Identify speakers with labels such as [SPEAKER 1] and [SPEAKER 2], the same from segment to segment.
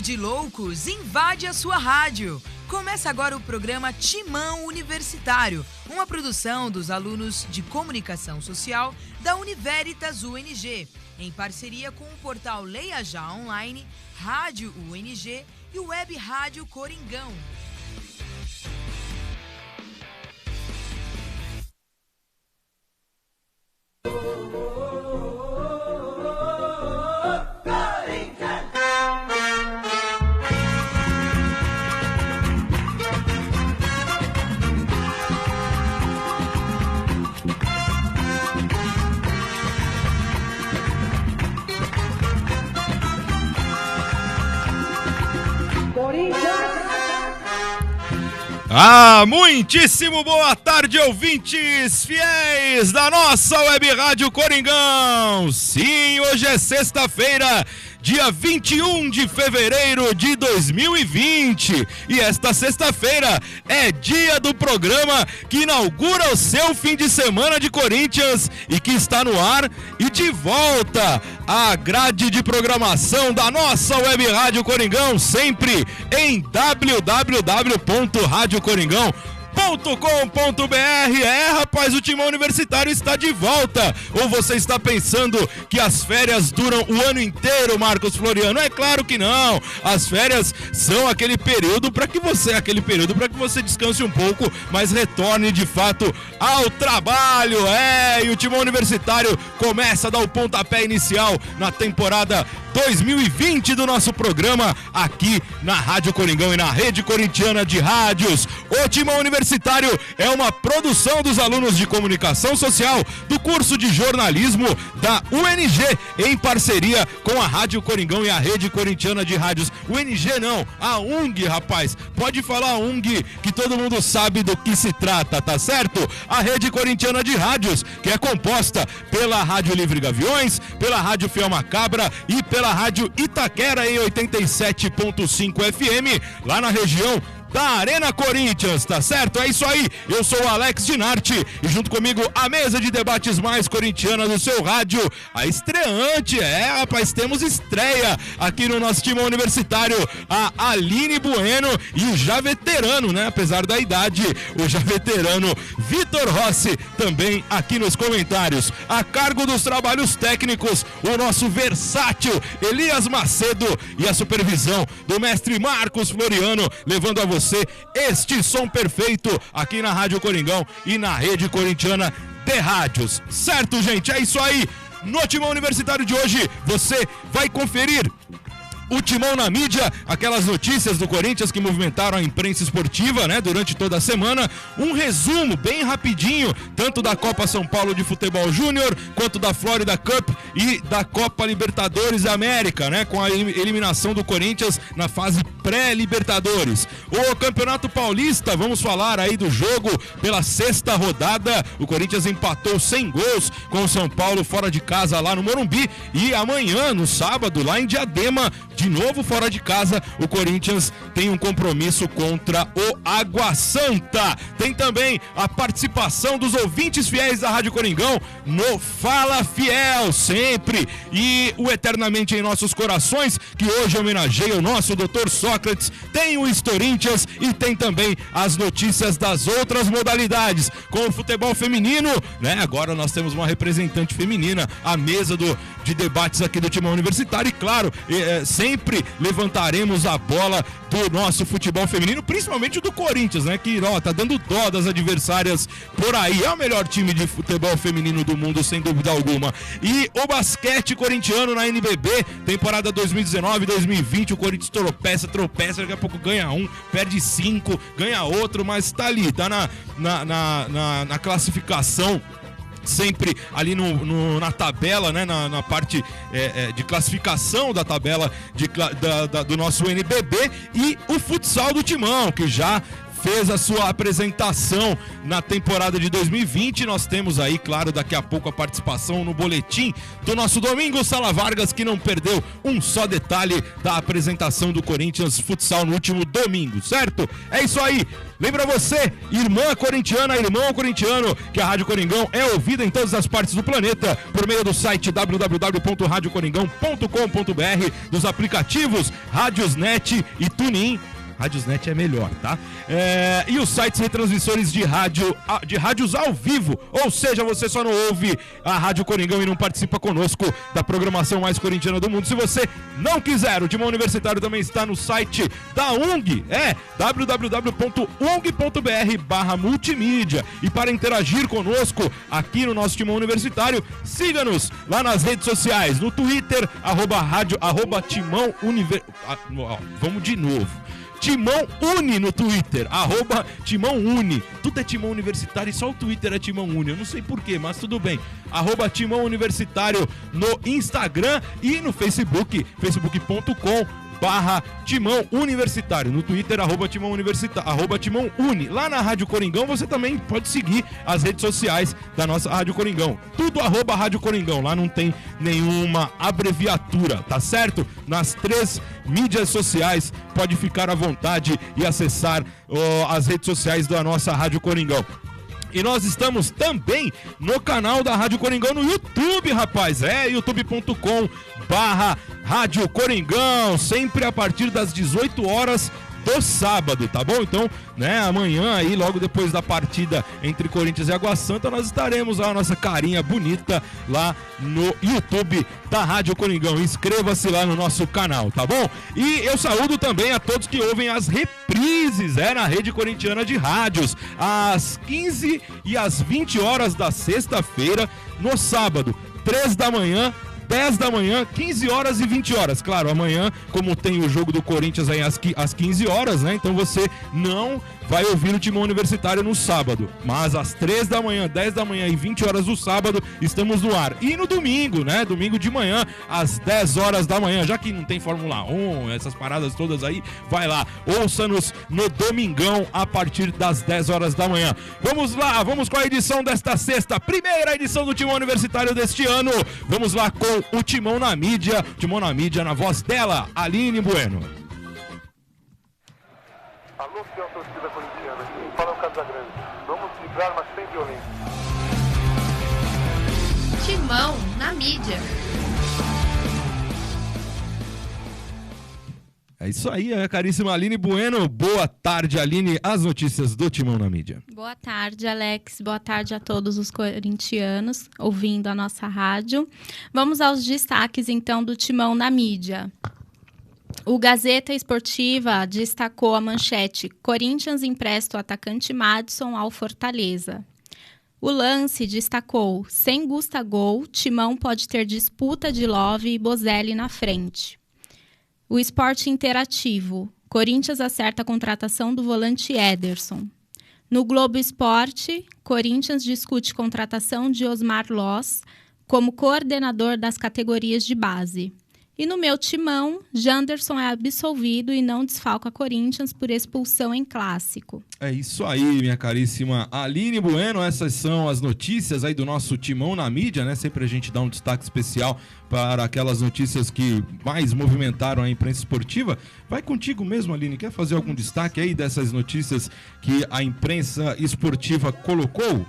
[SPEAKER 1] de loucos invade a sua rádio. Começa agora o programa Timão Universitário, uma produção dos alunos de Comunicação Social da Univeritas UNG, em parceria com o portal Leia Já Online, Rádio UNG e o Web Rádio Coringão.
[SPEAKER 2] Muitíssimo boa tarde, ouvintes fiéis da nossa Web Rádio Coringão. Sim, hoje é sexta-feira, dia 21 de fevereiro de 2020. E esta sexta-feira é dia do programa que inaugura o seu fim de semana de Corinthians e que está no ar e de volta à grade de programação da nossa Web Rádio Coringão, sempre em www.radiocoringão.com.br. Rapaz, o Timão Universitário está de volta. Ou você está pensando que as férias duram o ano inteiro, Marcos Floriano? É claro que não. As férias são aquele período para que você descanse um pouco, mas retorne de fato ao trabalho. E o Timão Universitário começa a dar o pontapé inicial na temporada 2020 do nosso programa aqui na Rádio Coringão e na Rede Corintiana de Rádios. O Timão Universitário é uma produção dos alunos de Comunicação Social do curso de jornalismo da UNG, em parceria com a Rádio Coringão e a Rede Corintiana de Rádios. UNG não, a UNG, rapaz. Pode falar UNG, que todo mundo sabe do que se trata, tá certo? A Rede Corintiana de Rádios, que é composta pela Rádio Livre Gaviões, pela Rádio Fiel Macabra e pela Rádio Itaquera em 87.5 FM, lá na região da Arena Corinthians, tá certo? É isso aí, eu sou o Alex Dinarte e junto comigo a mesa de debates mais corintiana do seu rádio, a estreante, rapaz, temos estreia aqui no nosso Timão Universitário, a Aline Bueno e o já veterano, né, apesar da idade, o já veterano Vitor Rossi, também aqui nos comentários. A cargo dos trabalhos técnicos, o nosso versátil Elias Macedo e a supervisão do mestre Marcos Floriano, levando a você este som perfeito aqui na Rádio Coringão e na Rede Corintiana de Rádios. Certo, gente? É isso aí. No Timão Universitário de hoje, você vai conferir o Timão na mídia, aquelas notícias do Corinthians que movimentaram a imprensa esportiva, né, durante toda a semana. Um resumo bem rapidinho, tanto da Copa São Paulo de Futebol Júnior, quanto da Florida Cup e da Copa Libertadores da América, né, com a eliminação do Corinthians na fase pré-Libertadores. O Campeonato Paulista, vamos falar aí do jogo pela sexta rodada. O Corinthians empatou sem gols com o São Paulo fora de casa lá no Morumbi. E amanhã, no sábado, lá em Diadema, de novo fora de casa, o Corinthians tem um compromisso contra o Água Santa. Tem também a participação dos ouvintes fiéis da Rádio Coringão no Fala Fiel, sempre. E o Eternamente em Nossos Corações, que hoje homenageia o nosso Dr. Sócrates. Tem o Storintias e tem também as notícias das outras modalidades. Com o futebol feminino, né? Agora nós temos uma representante feminina à mesa de debates aqui do Timão Universitário. E claro, sempre levantaremos a bola do nosso futebol feminino, principalmente o do Corinthians, né? Que tá dando dó das adversárias por aí. É o melhor time de futebol feminino do mundo, sem dúvida alguma. E o basquete corintiano na NBB, temporada 2019-2020, o Corinthians tropeça, daqui a pouco ganha um, perde 5, ganha outro, mas tá ali, tá na classificação, sempre ali na tabela, né, na parte de classificação da tabela do nosso NBB. E o futsal do Timão, que já fez a sua apresentação na temporada de 2020. Nós temos aí, claro, daqui a pouco a participação no boletim do nosso Domingos Sala Vargas, que não perdeu um só detalhe da apresentação do Corinthians Futsal no último domingo, certo? É isso aí. Lembra você, irmã corintiana, irmão corintiano, que a Rádio Coringão é ouvida em todas as partes do planeta por meio do site www.radiocoringão.com.br, dos aplicativos Rádiosnet e TuneIn. Rádiosnet é melhor, tá? E os sites retransmissores de rádios ao vivo. Ou seja, você só não ouve a Rádio Coringão e não participa conosco da programação mais corintiana do mundo. Se você não quiser, o Timão Universitário também está no site da UNG. www.ung.br/multimídia. E para interagir conosco aqui no nosso Timão Universitário, siga-nos lá nas redes sociais. No Twitter, @Timão vamos de novo. Timão Uni no Twitter, @Timão Uni. Tudo é Timão Universitário e só o Twitter é Timão Uni. Eu não sei porquê, mas tudo bem. @Timão Universitário no Instagram e no Facebook, facebook.com/Timão Universitário. No Twitter, @Timão Universitário, @Timão Uni. Lá na Rádio Coringão você também pode seguir as redes sociais da nossa Rádio Coringão. Tudo @Rádio Coringão. Lá não tem nenhuma abreviatura, tá certo? Nas 3 mídias sociais pode ficar à vontade e acessar as redes sociais da nossa Rádio Coringão. E nós estamos também no canal da Rádio Coringão no YouTube, rapaz. youtube.com/Rádio Coringão, sempre a partir das 18 horas do sábado, tá bom? Então, né, amanhã aí, logo depois da partida entre Corinthians e Água Santa, nós estaremos lá, a nossa carinha bonita lá no YouTube da Rádio Coringão. Inscreva-se lá no nosso canal, tá bom? E eu saúdo também a todos que ouvem as reprises, na Rede Corintiana de Rádios, às 15 e às 20 horas da sexta-feira, no sábado, 3 da manhã, 10 da manhã, 15 horas e 20 horas. Claro, amanhã, como tem o jogo do Corinthians aí às 15 horas, né? Então você não vai ouvir o Timão Universitário no sábado. Mas às 3 da manhã, 10 da manhã e 20 horas do sábado, estamos no ar. E no domingo, né? Domingo de manhã, às 10 horas da manhã. Já que não tem Fórmula 1, essas paradas todas aí, vai lá. Ouça-nos no domingão, a partir das 10 horas da manhã. Vamos lá, vamos com a edição desta sexta, primeira edição do Timão Universitário deste ano. Vamos lá com o Timão na Mídia. Timão na Mídia, na voz dela, Aline Bueno.
[SPEAKER 3] Alô, fiel torcida corintiana, quem fala é o Casagrande. Vamos vibrar, mas sem violência.
[SPEAKER 4] Timão na Mídia.
[SPEAKER 2] É isso aí, caríssima Aline Bueno. Boa tarde, Aline. As notícias do Timão na Mídia.
[SPEAKER 5] Boa tarde, Alex. Boa tarde a todos os corintianos ouvindo a nossa rádio. Vamos aos destaques, então, do Timão na Mídia. O Gazeta Esportiva destacou a manchete: Corinthians empresta o atacante Madison ao Fortaleza. O Lance destacou: sem Gustavo, Timão pode ter disputa de Love e Bozelli na frente. O Esporte Interativo: Corinthians acerta a contratação do volante Ederson. No Globo Esporte, Corinthians discute contratação de Osmar Loss como coordenador das categorias de base. E no meu Timão, Janderson é absolvido e não desfalca Corinthians por expulsão em clássico.
[SPEAKER 2] É isso aí, minha caríssima Aline Bueno. Essas são as notícias aí do nosso Timão na Mídia, né? Sempre a gente dá um destaque especial para aquelas notícias que mais movimentaram a imprensa esportiva. Vai contigo mesmo, Aline. Quer fazer algum destaque aí dessas notícias que a imprensa esportiva colocou?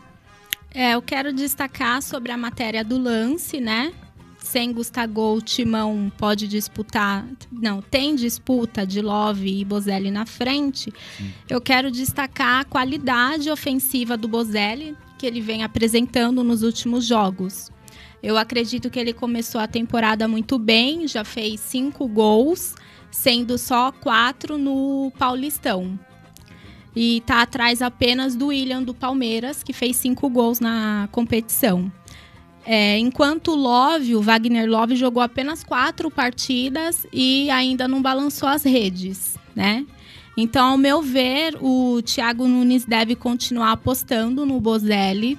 [SPEAKER 5] Eu quero destacar sobre a matéria do Lance, né? Sem Gustavo, o Timão pode disputar... Não, tem disputa de Love e Bozelli na frente. Eu quero destacar a qualidade ofensiva do Bozelli, que ele vem apresentando nos últimos jogos. Eu acredito que ele começou a temporada muito bem, já fez 5 gols, sendo só 4 no Paulistão. E está atrás apenas do William do Palmeiras, que fez 5 gols na competição. Enquanto o Wagner Love jogou apenas 4 partidas e ainda não balançou as redes, né? Então, ao meu ver, o Thiago Nunes deve continuar apostando no Bozelli,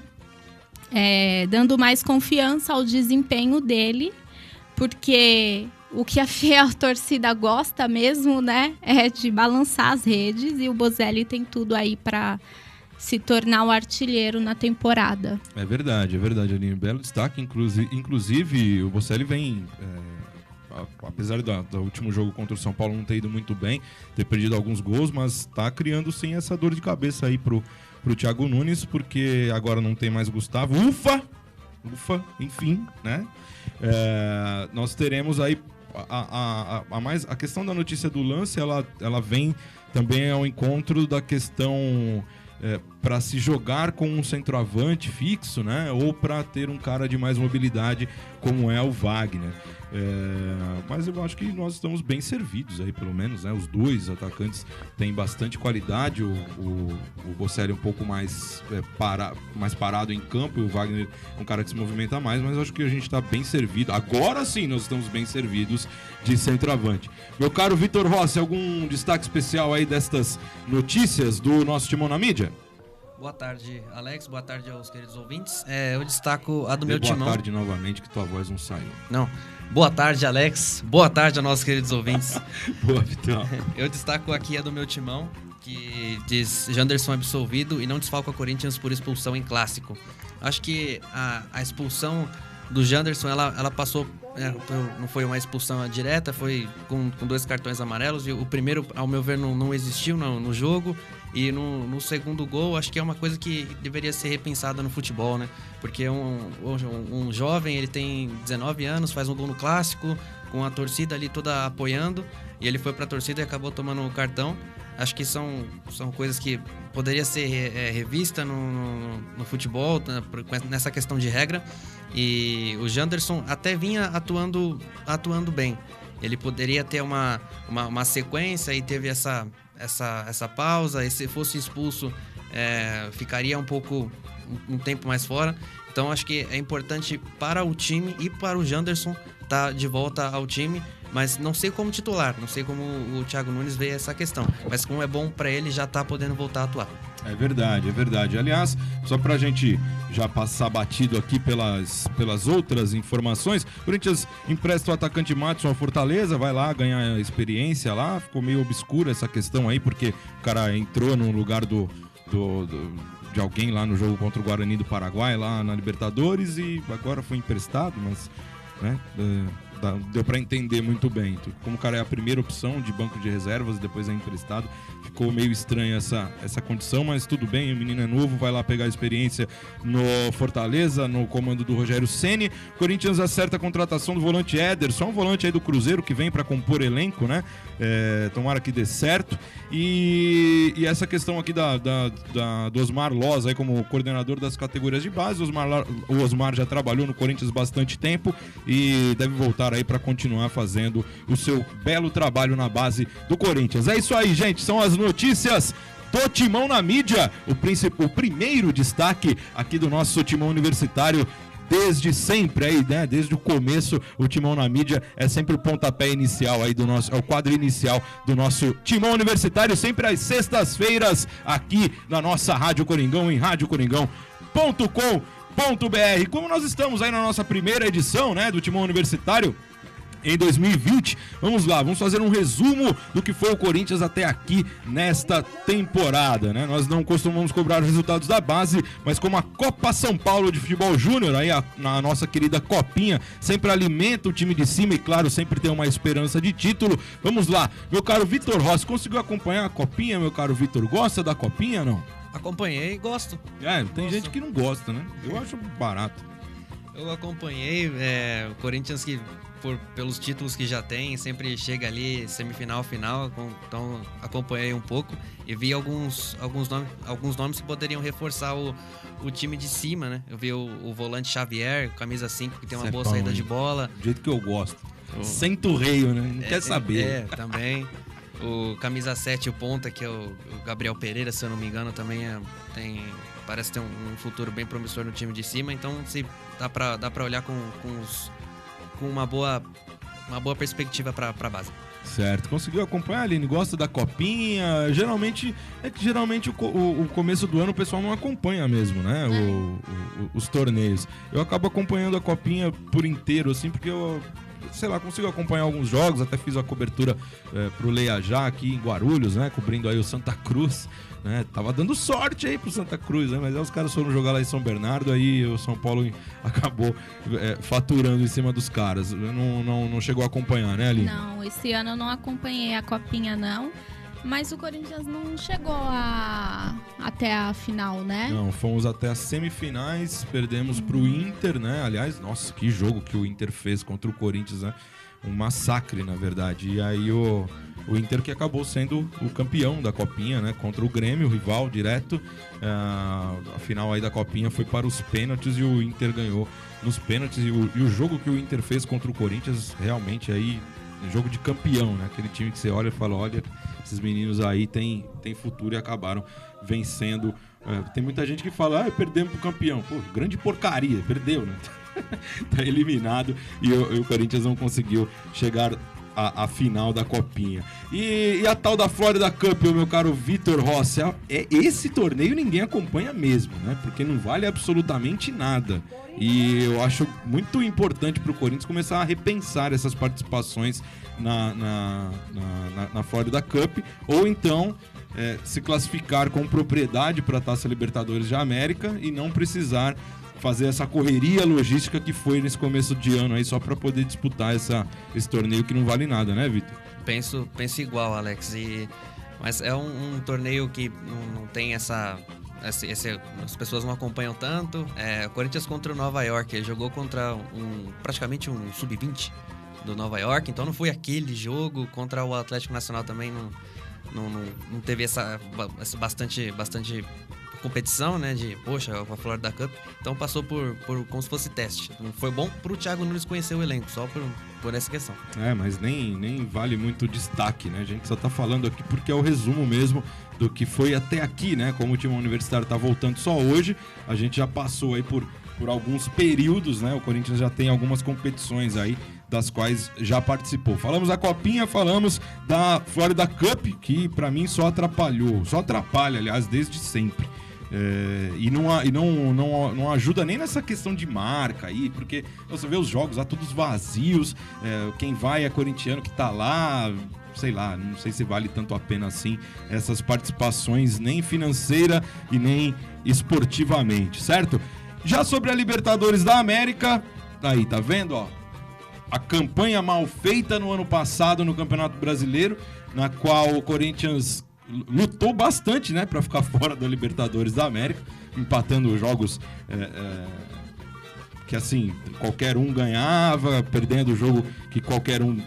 [SPEAKER 5] dando mais confiança ao desempenho dele, porque o que a fiel torcida gosta mesmo, né, é de balançar as redes, e o Bozelli tem tudo aí para se tornar o artilheiro na temporada.
[SPEAKER 2] É verdade, Aline. Belo destaque. Inclusive, o Bozelli vem... apesar do último jogo contra o São Paulo não ter ido muito bem, ter perdido alguns gols, mas tá criando sim essa dor de cabeça aí pro Thiago Nunes, porque agora não tem mais Gustavo. Ufa, enfim, né? Nós teremos aí a questão da notícia do lance, ela vem também ao encontro da questão para se jogar com um centroavante fixo, né? Ou para ter um cara de mais mobilidade como é o Wagner. Mas eu acho que nós estamos bem servidos aí, pelo menos, né? Os dois atacantes têm bastante qualidade. O Bocelli um pouco mais parado em campo, e o Wagner é um cara que se movimenta mais, mas eu acho que a gente está bem servido. Agora sim nós estamos bem servidos de centroavante. Meu caro Vitor Rossi, algum destaque especial aí destas notícias do nosso Timão na Mídia?
[SPEAKER 6] Boa tarde, Alex. Boa tarde aos queridos ouvintes. Eu destaco a do meu timão.
[SPEAKER 2] Boa tarde novamente, que tua voz não saiu.
[SPEAKER 6] Não. Boa tarde, Alex. Boa tarde aos nossos queridos ouvintes.
[SPEAKER 2] Boa, Vitão.
[SPEAKER 6] Eu destaco aqui a do meu timão, que diz Janderson absolvido e não desfalca o Corinthians por expulsão em clássico. Acho que a expulsão do Janderson, ela passou... não foi uma expulsão direta, foi com 2 cartões amarelos. E o primeiro, ao meu ver, não existiu no jogo. E no segundo gol, acho que é uma coisa que deveria ser repensada no futebol, né? Porque um jovem, ele tem 19 anos, faz um gol no clássico, com a torcida ali toda apoiando, e ele foi pra torcida e acabou tomando o cartão. Acho que são coisas que poderia ser revista no futebol, nessa questão de regra. E o Janderson até vinha atuando bem. Ele poderia ter uma sequência, e teve essa pausa, e se fosse expulso ficaria um tempo mais fora. Então acho que é importante para o time e para o Janderson estar de volta ao time, mas não sei como titular, não sei como o Thiago Nunes vê essa questão, mas como é bom para ele já estar podendo voltar a atuar.
[SPEAKER 2] É verdade. Aliás, só pra gente já passar batido aqui pelas outras informações, o Corinthians empresta o atacante Madison ao Fortaleza, vai lá ganhar experiência lá. Ficou meio obscura essa questão aí, porque o cara entrou no lugar de alguém lá no jogo contra o Guarani do Paraguai, lá na Libertadores, e agora foi emprestado, mas... né? Deu pra entender muito bem. Como o cara é a primeira opção de banco de reservas, depois é emprestado, ficou meio estranha essa condição, mas tudo bem, o menino é novo, vai lá pegar a experiência no Fortaleza, no comando do Rogério Ceni. Corinthians acerta a contratação do volante Ederson, um volante aí do Cruzeiro que vem pra compor elenco, né? Tomara que dê certo. E essa questão aqui do Osmar Loz aí como coordenador das categorias de base. O Osmar já trabalhou no Corinthians bastante tempo e deve voltar aí para continuar fazendo o seu belo trabalho na base do Corinthians. É isso aí, gente, são as notícias do Timão na Mídia, o primeiro destaque aqui do nosso Timão Universitário. Desde sempre aí, né? Desde o começo, o Timão na Mídia é sempre o pontapé inicial aí é o quadro inicial do nosso Timão Universitário, sempre às sextas-feiras aqui na nossa Rádio Coringão, em radiocoringão.com.br. Como nós estamos aí na nossa primeira edição, né, do Timão Universitário em 2020, vamos lá, vamos fazer um resumo do que foi o Corinthians até aqui nesta temporada, né? Nós não costumamos cobrar os resultados da base, mas como a Copa São Paulo de Futebol Júnior, aí a nossa querida Copinha, sempre alimenta o time de cima e, claro, sempre tem uma esperança de título. Vamos lá, meu caro Vitor Rossi, conseguiu acompanhar a Copinha, meu caro Vitor? Gosta da Copinha, não?
[SPEAKER 6] Acompanhei e gosto.
[SPEAKER 2] Tem gente que não gosta, né? Eu acho barato.
[SPEAKER 6] Eu acompanhei, o Corinthians que, pelos títulos que já tem, sempre chega ali semifinal, final, então acompanhei um pouco e vi alguns nomes que poderiam reforçar o time de cima, né? Eu vi o volante Xavier, camisa 5, que tem uma boa saída de bola.
[SPEAKER 2] Do jeito que eu gosto. Senta o reio, né? Não quer saber.
[SPEAKER 6] Também. O camisa 7, o ponta, que é o Gabriel Pereira, se eu não me engano, também parece ter um futuro bem promissor no time de cima. Então, se dá pra olhar com uma boa perspectiva pra base.
[SPEAKER 2] Certo. Conseguiu acompanhar, Aline? Gosta da Copinha? Geralmente o começo do ano o pessoal não acompanha mesmo, né? Os torneios. Eu acabo acompanhando a Copinha por inteiro, assim, porque eu sei lá, consigo acompanhar alguns jogos, até fiz a cobertura pro Leiajá aqui em Guarulhos, né? Cobrindo aí o Santa Cruz, né? Tava dando sorte aí pro Santa Cruz, né? Mas aí os caras foram jogar lá em São Bernardo, aí o São Paulo acabou faturando em cima dos caras. Não chegou a acompanhar, né, Aline?
[SPEAKER 5] Não, esse ano eu não acompanhei a Copinha, não. Mas o Corinthians não chegou até a final, né?
[SPEAKER 2] Não, fomos até as semifinais, perdemos pro Inter, né? Aliás, nossa, que jogo que o Inter fez contra o Corinthians, né? Um massacre, na verdade. E aí o Inter que acabou sendo o campeão da Copinha, né? Contra o Grêmio, o rival direto. A final aí da Copinha foi para os pênaltis e o Inter ganhou nos pênaltis. E o jogo que o Inter fez contra o Corinthians, realmente aí, jogo de campeão, né? Aquele time que você olha e fala, olha, esses meninos aí tem futuro e acabaram vencendo. Tem muita gente que fala, perdemos pro campeão. Pô, grande porcaria, perdeu, né? Tá eliminado e o Corinthians não conseguiu chegar à final da Copinha. E a tal da Florida Cup, meu caro Vitor Rossi, esse torneio ninguém acompanha mesmo, né? Porque não vale absolutamente nada. E eu acho muito importante pro Corinthians começar a repensar essas participações na Florida Cup, ou então se classificar com propriedade para a Taça Libertadores da América e não precisar fazer essa correria logística que foi nesse começo de ano aí só para poder disputar esse torneio que não vale nada, né, Vitor?
[SPEAKER 6] Penso igual, Alex. Mas é um torneio que não tem essa... as pessoas não acompanham tanto. O Corinthians contra o Nova York, ele jogou contra praticamente um sub-20 do Nova York, então não foi aquele jogo. Contra o Atlético Nacional também não teve essa bastante competição, né, a Florida Cup, então passou por como se fosse teste. Não foi bom pro Thiago Nunes conhecer o elenco, só por essa questão.
[SPEAKER 2] Mas nem vale muito destaque, né, a gente só tá falando aqui porque é o resumo mesmo do que foi até aqui, né, como o time universitário tá voltando só hoje, a gente já passou aí por alguns períodos, né, o Corinthians já tem algumas competições aí das quais já participou. Falamos da Copinha, falamos da Florida Cup, que pra mim só atrapalha, aliás, desde sempre. E não ajuda nem nessa questão de marca aí, porque você vê os jogos lá todos vazios, quem vai é corintiano que tá lá, sei lá, não sei se vale tanto a pena assim essas participações, nem financeira e nem esportivamente, certo? Já sobre a Libertadores da América, aí, tá vendo, ó? A campanha mal feita no ano passado no Campeonato Brasileiro, na qual o Corinthians lutou bastante, né, para ficar fora da Libertadores da América, empatando jogos que assim qualquer um ganhava, perdendo o jogo que qualquer um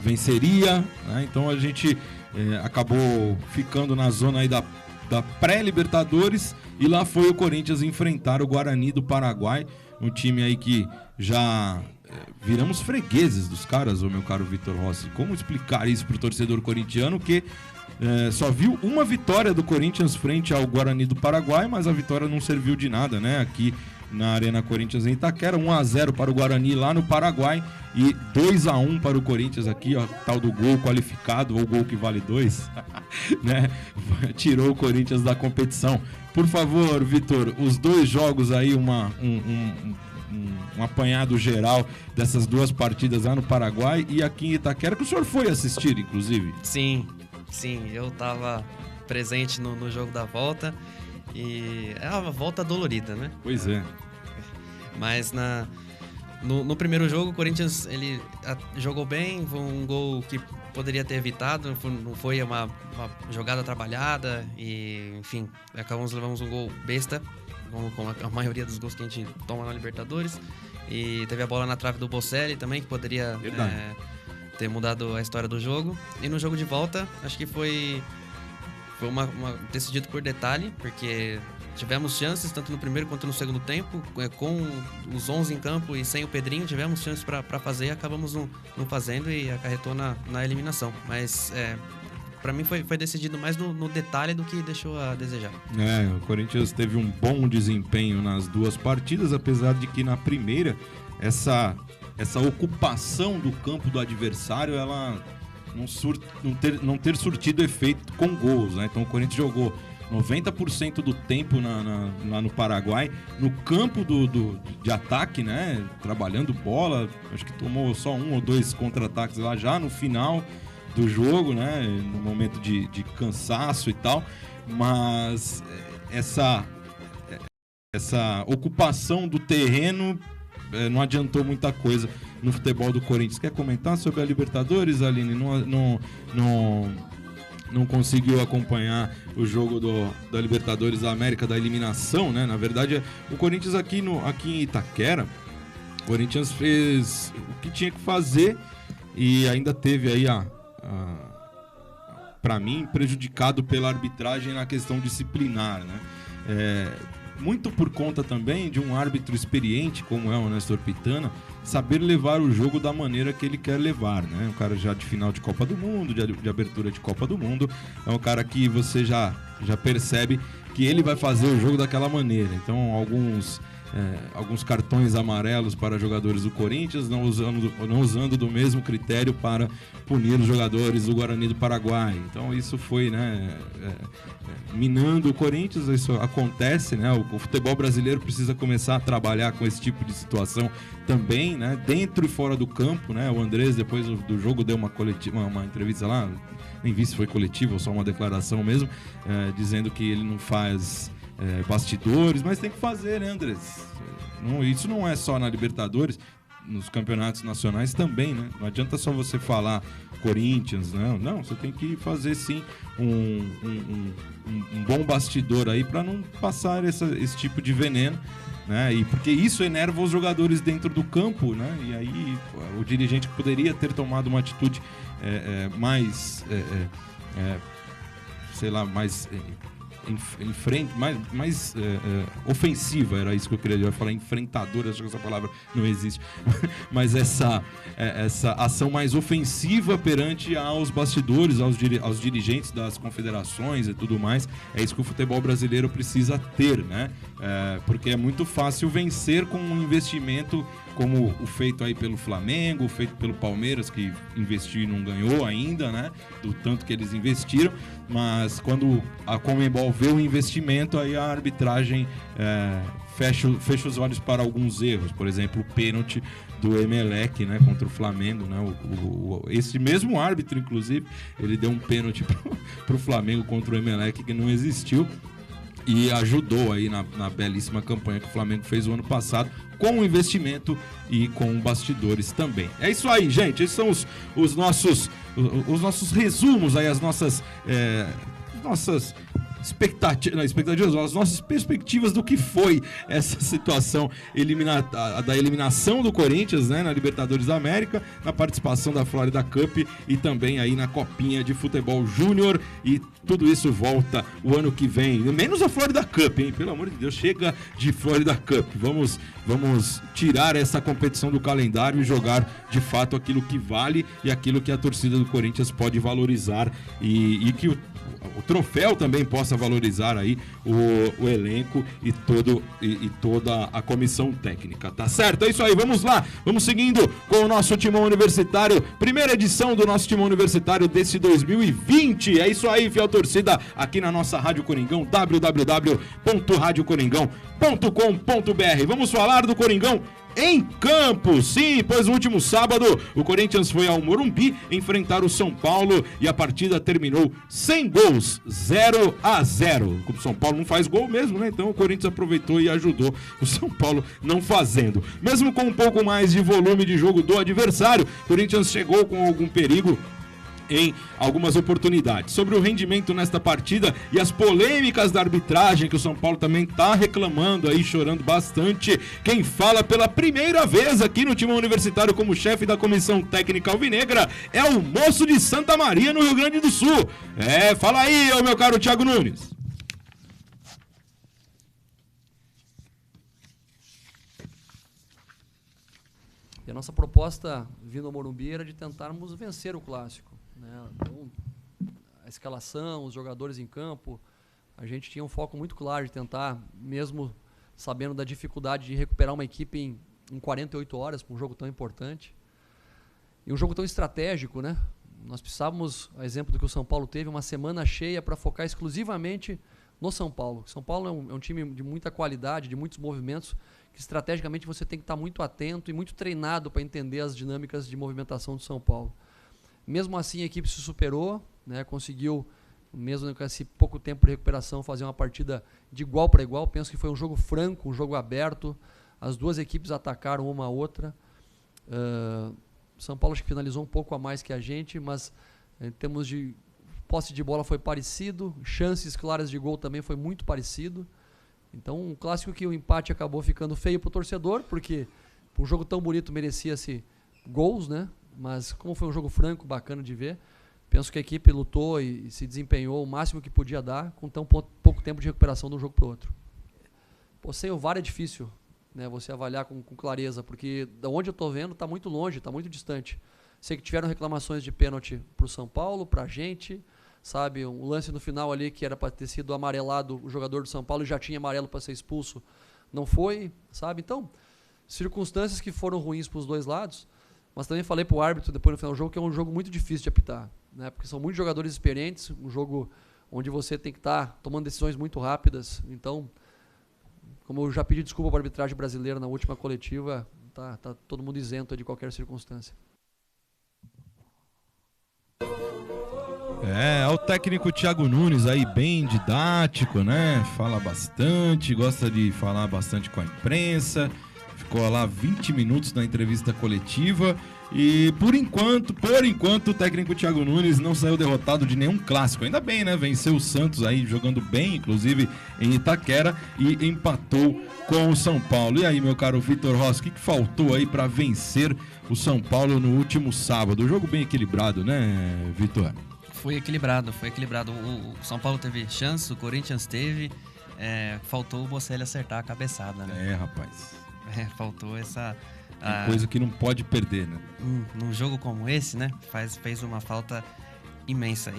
[SPEAKER 2] venceria, né? Então a gente acabou ficando na zona aí da pré-Libertadores e lá foi o Corinthians enfrentar o Guarani do Paraguai, um time aí que já viramos fregueses dos caras, meu caro Vitor Rossi. Como explicar isso pro torcedor corintiano que só viu uma vitória do Corinthians frente ao Guarani do Paraguai, mas a vitória não serviu de nada, né? Aqui na Arena Corinthians em Itaquera, 1-0 para o Guarani lá no Paraguai e 2-1 para o Corinthians aqui, ó, tal do gol qualificado, ou gol que vale 2, né? Tirou o Corinthians da competição. Por favor, Vitor, os dois jogos aí, um apanhado geral dessas duas partidas lá no Paraguai e aqui em Itaquera, que o senhor foi assistir, inclusive. Sim,
[SPEAKER 6] eu tava presente no jogo da volta e é uma volta dolorida, né?
[SPEAKER 2] Pois é.
[SPEAKER 6] Mas no primeiro jogo, o Corinthians ele jogou bem, foi um gol que poderia ter evitado, não foi uma jogada trabalhada e, enfim, levamos um gol besta, como a maioria dos gols que a gente toma na Libertadores, e teve a bola na trave do Bocelli também, que poderia ter mudado a história do jogo. E no jogo de volta, acho que foi decidido por detalhe, porque tivemos chances, tanto no primeiro quanto no segundo tempo, com os 11 em campo e sem o Pedrinho, tivemos chances para fazer, acabamos não fazendo e acarretou na eliminação. Mas para mim foi decidido mais no detalhe do que deixou a desejar.
[SPEAKER 2] O Corinthians teve um bom desempenho nas duas partidas, apesar de que na primeira essa ocupação do campo do adversário, ela não ter surtido efeito com gols, né? Então o Corinthians jogou 90% do tempo lá no Paraguai, no campo de ataque, né? Trabalhando bola, acho que tomou só 1 ou 2 contra-ataques lá já no final do jogo, né? No momento de cansaço e tal, mas essa ocupação do terreno não adiantou muita coisa no futebol do Corinthians. Quer comentar sobre a Libertadores, Aline? Não conseguiu acompanhar o jogo da Libertadores da América, da eliminação, né? Na verdade, o Corinthians aqui em Itaquera, o Corinthians fez o que tinha que fazer e ainda teve aí para mim, prejudicado pela arbitragem na questão disciplinar, né? Muito por conta também de um árbitro experiente, como é o Néstor Pitana, saber levar o jogo da maneira que ele quer levar, né? Um cara já de final de Copa do Mundo, de abertura de Copa do Mundo, é um cara que você já percebe que ele vai fazer o jogo daquela maneira. Então, alguns cartões amarelos para jogadores do Corinthians, não usando do mesmo critério para punir os jogadores do Guarani do Paraguai. Então isso foi, né, minando o Corinthians. Isso acontece, né? O futebol brasileiro precisa começar a trabalhar com esse tipo de situação também, né? Dentro e fora do campo, né? O Andrés, depois do jogo, deu uma entrevista lá, nem vi se foi coletiva ou só uma declaração mesmo, dizendo que ele não faz bastidores, mas tem que fazer, né, Andrés? Isso não é só na Libertadores, nos campeonatos nacionais também, né? Não adianta só você falar Corinthians, não, você tem que fazer sim um bom bastidor aí para não passar esse tipo de veneno, né? E porque isso enerva os jogadores dentro do campo, né? E aí o dirigente poderia ter tomado uma atitude mais mais ofensiva, era isso que eu queria dizer. Eu ia falar enfrentadora, acho que essa palavra não existe, mas essa ação mais ofensiva perante aos bastidores, aos dirigentes das confederações e tudo mais. É isso que o futebol brasileiro precisa ter, né? Porque é muito fácil vencer com um investimento como o feito aí pelo Flamengo, o feito pelo Palmeiras, que investiu e não ganhou ainda, né? Do tanto que eles investiram. Mas quando a Conmebol vê o investimento, aí a arbitragem fecha os olhos para alguns erros. Por exemplo, o pênalti do Emelec, né, contra o Flamengo, né? Esse mesmo árbitro, inclusive, ele deu um pênalti para o Flamengo contra o Emelec que não existiu. E ajudou aí na belíssima campanha que o Flamengo fez o ano passado, com o investimento e com bastidores também. É isso aí, gente. Esses são os nossos resumos aí, as nossas expectativas, as nossas perspectivas do que foi essa situação da eliminação do Corinthians, né, na Libertadores da América, na participação da Florida Cup e também aí na Copinha de Futebol Júnior, e tudo isso volta o ano que vem, menos a Florida Cup, hein? Pelo amor de Deus, chega de Florida Cup. Vamos tirar essa competição do calendário e jogar de fato aquilo que vale e aquilo que a torcida do Corinthians pode valorizar, e que o troféu também possa valorizar aí o elenco e toda a comissão técnica, tá certo? É isso aí, vamos lá, vamos seguindo com o nosso Timão Universitário, primeira edição do nosso Timão Universitário desse 2020. É isso aí, fiel torcida, aqui na nossa Rádio Coringão, www.radiocoringão.com.br. Vamos falar do Coringão em campo, sim, pois no último sábado o Corinthians foi ao Morumbi enfrentar o São Paulo e a partida terminou sem gols, 0-0. O São Paulo não faz gol mesmo, né? Então o Corinthians aproveitou e ajudou o São Paulo não fazendo. Mesmo com um pouco mais de volume de jogo do adversário, o Corinthians chegou com algum perigo em algumas oportunidades. Sobre o rendimento nesta partida e as polêmicas da arbitragem, que o São Paulo também está reclamando aí, chorando bastante, quem fala pela primeira vez aqui no Timão Universitário como chefe da comissão técnica alvinegra é o Moço de Santa Maria, no Rio Grande do Sul. Fala aí, meu caro Thiago Nunes.
[SPEAKER 7] E a nossa proposta vindo ao Morumbi era de tentarmos vencer o clássico, né? Então, a escalação, os jogadores em campo, a gente tinha um foco muito claro de tentar, mesmo sabendo da dificuldade de recuperar uma equipe em 48 horas, com um jogo tão importante. E um jogo tão estratégico, né? Nós precisávamos, a exemplo do que o São Paulo teve, uma semana cheia para focar exclusivamente no São Paulo. São Paulo é um time de muita qualidade, de muitos movimentos, que estrategicamente você tem que estar muito atento e muito treinado para entender as dinâmicas de movimentação do São Paulo. Mesmo assim, a equipe se superou, né, conseguiu, mesmo com esse pouco tempo de recuperação, fazer uma partida de igual para igual. Penso que foi um jogo franco, um jogo aberto. As duas equipes atacaram uma a outra. São Paulo acho que finalizou um pouco a mais que a gente, mas em termos de posse de bola foi parecido, chances claras de gol também foi muito parecido. Então, um clássico que o empate acabou ficando feio para o torcedor, porque um jogo tão bonito merecia-se gols, né? Mas como foi um jogo franco, bacana de ver, penso que a equipe lutou e se desempenhou o máximo que podia dar, com tão pouco tempo de recuperação de um jogo para o outro. Pô, sem o VAR é difícil, né, você avaliar com clareza, porque da onde eu estou vendo está muito longe, está muito distante. Sei que tiveram reclamações de pênalti para o São Paulo, para a gente, sabe, um lance no final ali que era para ter sido amarelado, o jogador do São Paulo já tinha amarelo para ser expulso, não foi, sabe? Então, circunstâncias que foram ruins para os dois lados, mas também falei para o árbitro depois no final do jogo que é um jogo muito difícil de apitar, né? Porque são muitos jogadores experientes, um jogo onde você tem que estar tomando decisões muito rápidas. Então, como eu já pedi desculpa para a arbitragem brasileira na última coletiva, tá todo mundo isento de qualquer circunstância.
[SPEAKER 2] O técnico Thiago Nunes aí bem didático, né? Fala bastante, gosta de falar bastante com a imprensa. Ficou lá 20 minutos na entrevista coletiva e por enquanto o técnico Thiago Nunes não saiu derrotado de nenhum clássico. Ainda bem, né? Venceu o Santos aí jogando bem, inclusive em Itaquera, e empatou com o São Paulo. E aí, meu caro Vitor Rossi, o que faltou aí para vencer o São Paulo no último sábado? Um jogo bem equilibrado, né, Vitor?
[SPEAKER 6] Foi equilibrado. O São Paulo teve chance, o Corinthians teve. Faltou o Bocelli acertar a cabeçada, né?
[SPEAKER 2] Rapaz.
[SPEAKER 6] Faltou essa...
[SPEAKER 2] coisa que não pode perder, né?
[SPEAKER 6] Num jogo como esse, né? Fez uma falta imensa.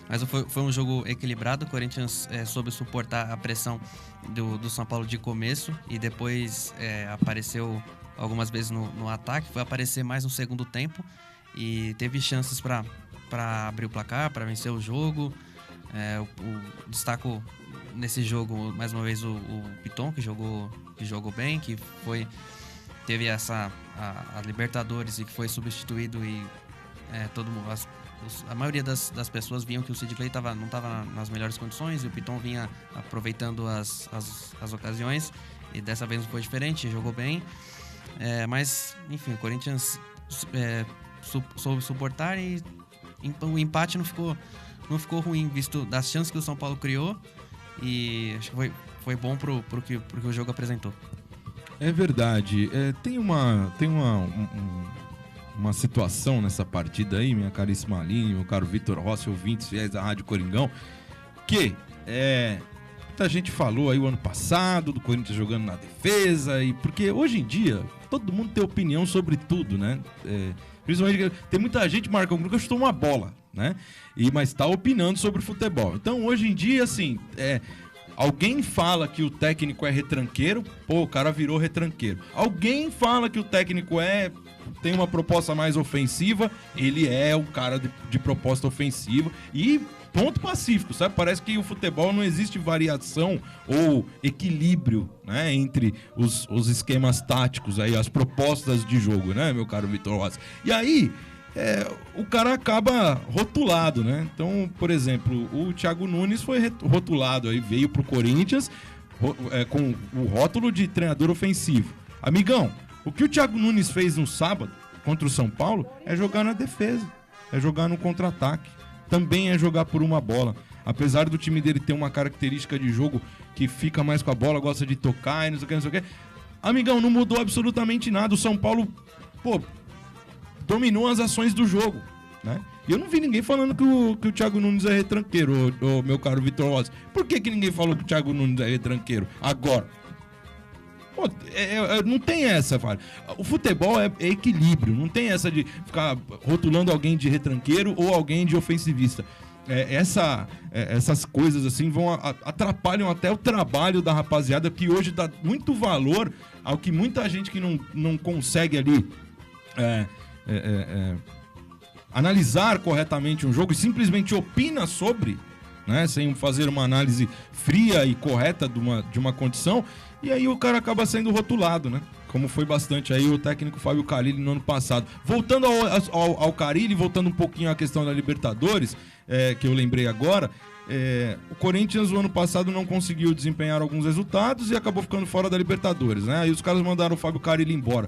[SPEAKER 6] Mas foi um jogo equilibrado. O Corinthians soube suportar a pressão do São Paulo de começo e depois apareceu algumas vezes no ataque. Foi aparecer mais no segundo tempo e teve chances para abrir o placar, para vencer o jogo. Destaco nesse jogo mais uma vez o Piton, que jogou bem, que teve a Libertadores e que foi substituído e a maioria das pessoas viam que o Sid Clay não estava nas melhores condições e o Piton vinha aproveitando as ocasiões e dessa vez não foi diferente, jogou bem, mas enfim, o Corinthians soube suportar e o empate não ficou ruim, visto das chances que o São Paulo criou, e acho que foi bom pro que o jogo apresentou.
[SPEAKER 2] É verdade. Tem uma situação nessa partida aí, minha caríssima Aline, meu caro Vitor Rossi, ouvintes fiéis da Rádio Coringão, que muita gente falou aí o ano passado do Corinthians jogando na defesa, porque hoje em dia todo mundo tem opinião sobre tudo, né? Principalmente tem muita gente, Marcão, que nunca chutou uma bola, né? Mas tá opinando sobre futebol. Então, hoje em dia, assim, alguém fala que o técnico é retranqueiro, o cara virou retranqueiro. Alguém fala que o técnico tem uma proposta mais ofensiva, ele é o cara de proposta ofensiva e ponto pacífico, sabe? Parece que o futebol não existe variação ou equilíbrio, né, entre os esquemas táticos aí, as propostas de jogo, né, meu caro Vitor Rossi? E aí, o cara acaba rotulado, né? Então, por exemplo, o Thiago Nunes foi rotulado aí, veio pro Corinthians com o rótulo de treinador ofensivo. Amigão, o que o Thiago Nunes fez no sábado contra o São Paulo é jogar na defesa, é jogar no contra-ataque, também é jogar por uma bola. Apesar do time dele ter uma característica de jogo que fica mais com a bola, gosta de tocar e não sei o que. Amigão, não mudou absolutamente nada. O São Paulo, dominou as ações do jogo, né? E eu não vi ninguém falando que o Thiago Nunes é retranqueiro, meu caro Vitor Rossi. Por que ninguém falou que o Thiago Nunes é retranqueiro agora? Não tem essa, cara. O futebol é equilíbrio, não tem essa de ficar rotulando alguém de retranqueiro ou alguém de ofensivista. Essas coisas assim atrapalham até o trabalho da rapaziada, que hoje dá muito valor ao que muita gente que não consegue ali analisar corretamente um jogo e simplesmente opina sobre, né? Sem fazer uma análise fria e correta de uma condição. E aí o cara acaba sendo rotulado, né? Como foi bastante aí o técnico Fábio Carille no ano passado. Voltando ao Carille, voltando um pouquinho à questão da Libertadores, que eu lembrei agora, o Corinthians no ano passado não conseguiu desempenhar alguns resultados e acabou ficando fora da Libertadores, né? Aí os caras mandaram o Fábio Carille embora.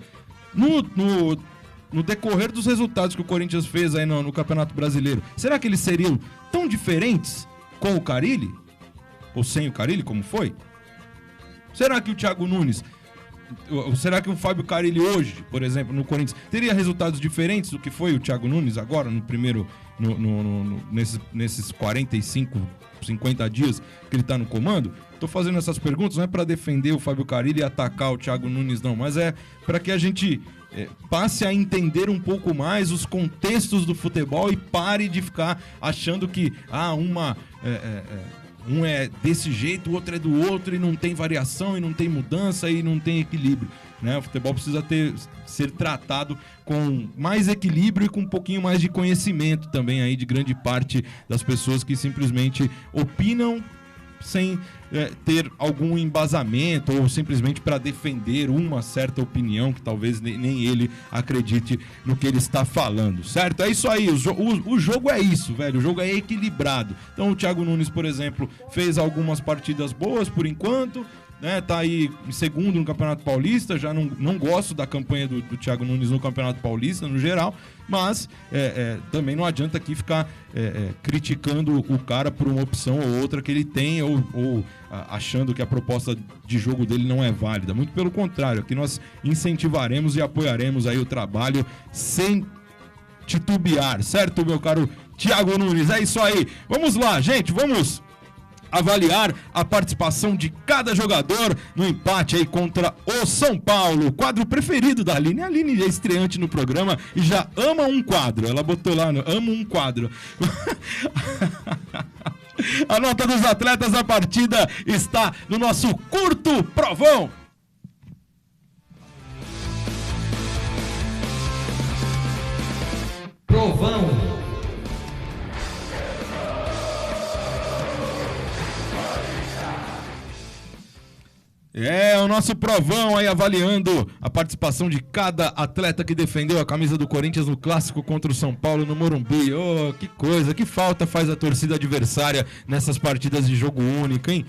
[SPEAKER 2] No decorrer dos resultados que o Corinthians fez aí no Campeonato Brasileiro, será que eles seriam tão diferentes com o Carille? Ou sem o Carille, como foi? Será que o Thiago Nunes... Será que o Fábio Carille hoje, por exemplo, no Corinthians, teria resultados diferentes do que foi o Thiago Nunes agora, no primeiro, nesses 45, 50 dias que ele está no comando? Tô fazendo essas perguntas não é para defender o Fábio Carille e atacar o Thiago Nunes, não, mas é para que a gente passe a entender um pouco mais os contextos do futebol e pare de ficar achando que um é desse jeito, o outro é do outro e não tem variação e não tem mudança e não tem equilíbrio, né? O futebol precisa ser tratado com mais equilíbrio e com um pouquinho mais de conhecimento também aí de grande parte das pessoas que simplesmente opinam sem ter algum embasamento ou simplesmente para defender uma certa opinião que talvez nem ele acredite no que ele está falando, certo? É isso aí, o jogo é isso, velho, o jogo é equilibrado. Então o Thiago Nunes, por exemplo, fez algumas partidas boas por enquanto, né? Tá aí em segundo no Campeonato Paulista. Já não gosto da campanha do Thiago Nunes no Campeonato Paulista no geral, mas também não adianta aqui ficar criticando o cara por uma opção ou outra que ele tem ou achando que a proposta de jogo dele não é válida. Muito pelo contrário, aqui nós incentivaremos e apoiaremos aí o trabalho sem titubear, certo, meu caro Thiago Nunes? É isso aí. Vamos lá, gente, vamos avaliar a participação de cada jogador no empate aí contra o São Paulo. O quadro preferido da Aline. A Aline é estreante no programa e já ama um quadro. Ela botou lá, amo um quadro. A nota dos atletas da partida está no nosso curto provão.
[SPEAKER 6] Provão.
[SPEAKER 2] O nosso provão aí avaliando a participação de cada atleta que defendeu a camisa do Corinthians no clássico contra o São Paulo no Morumbi. Oh, que coisa, que falta faz a torcida adversária nessas partidas de jogo único, hein?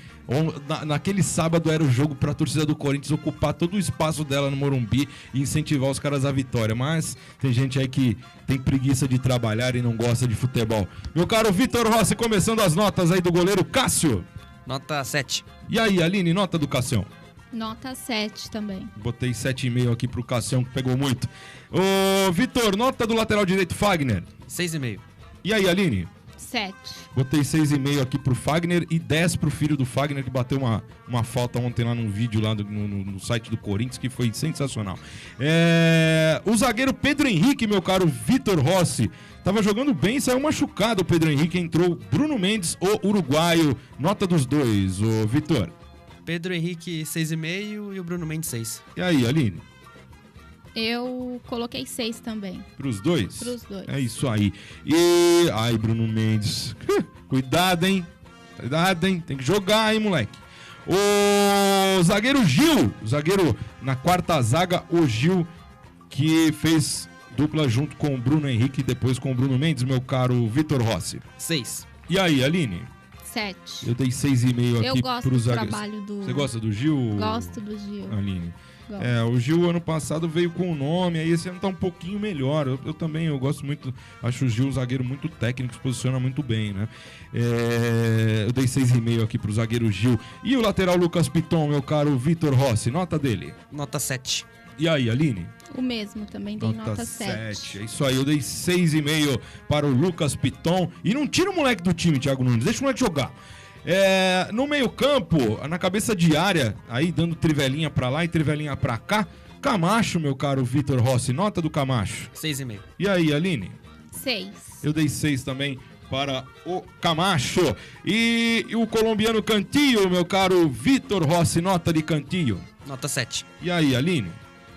[SPEAKER 2] Naquele sábado era o jogo para a torcida do Corinthians ocupar todo o espaço dela no Morumbi e incentivar os caras à vitória. Mas tem gente aí que tem preguiça de trabalhar e não gosta de futebol. Meu caro Vitor Rossi, começando as notas aí do goleiro Cássio.
[SPEAKER 6] Nota 7.
[SPEAKER 2] E aí, Aline, nota do Cassião?
[SPEAKER 5] Nota 7 também.
[SPEAKER 2] Botei 7,5 aqui pro Cassião, que pegou muito. Ô, Vitor, nota do lateral direito, Fagner?
[SPEAKER 6] 6,5.
[SPEAKER 2] E aí, Aline?
[SPEAKER 5] 7.
[SPEAKER 2] Botei 6,5 aqui pro Fagner e 10 pro filho do Fagner, que bateu uma falta ontem lá num vídeo lá no site do Corinthians, que foi sensacional. O zagueiro Pedro Henrique, meu caro Vitor Rossi, tava jogando bem, saiu machucado o Pedro Henrique, entrou Bruno Mendes, o uruguaio. Nota dos dois, ô Vitor.
[SPEAKER 6] Pedro Henrique 6,5 e o Bruno Mendes 6.
[SPEAKER 2] E aí, Aline?
[SPEAKER 5] Eu coloquei 6 também.
[SPEAKER 2] Pros dois?
[SPEAKER 5] Pros dois.
[SPEAKER 2] É isso aí. Ai, Bruno Mendes. Cuidado, hein? Cuidado, hein? Tem que jogar, hein, moleque? O zagueiro Gil. O zagueiro na quarta zaga, o Gil, que fez dupla junto com o Bruno Henrique e depois com o Bruno Mendes, meu caro Vitor Rossi.
[SPEAKER 6] 6.
[SPEAKER 2] E aí, Aline?
[SPEAKER 5] 7.
[SPEAKER 2] Eu dei 6,5 aqui.
[SPEAKER 5] Eu gosto
[SPEAKER 2] pros
[SPEAKER 5] do
[SPEAKER 2] zagueiros.
[SPEAKER 5] trabalho do...
[SPEAKER 2] Você gosta do Gil?
[SPEAKER 5] Gosto do Gil.
[SPEAKER 2] Aline.
[SPEAKER 5] Gosto.
[SPEAKER 2] O Gil ano passado veio com o nome, aí esse ano tá um pouquinho melhor. Eu também, eu gosto muito, acho o Gil um zagueiro muito técnico, se posiciona muito bem, né? Eu dei 6,5 aqui pro zagueiro Gil. E o lateral Lucas Piton, meu caro Vitor Rossi, nota dele?
[SPEAKER 6] Nota 7.
[SPEAKER 2] E aí, Aline?
[SPEAKER 5] O mesmo, também dei nota 7.
[SPEAKER 2] É isso aí, eu dei 6,5 para o Lucas Piton. E não tira o moleque do time, Thiago Nunes, deixa o moleque jogar. No meio campo, na cabeça de área, aí dando trivelinha pra lá e trivelinha pra cá, Camacho, meu caro Vitor Rossi, nota do Camacho?
[SPEAKER 6] 6,5.
[SPEAKER 2] E aí, Aline?
[SPEAKER 5] 6.
[SPEAKER 2] Eu dei 6 também para o Camacho. E o colombiano Cantillo, meu caro Vitor Rossi, nota de Cantillo?
[SPEAKER 6] Nota 7.
[SPEAKER 2] E aí, Aline?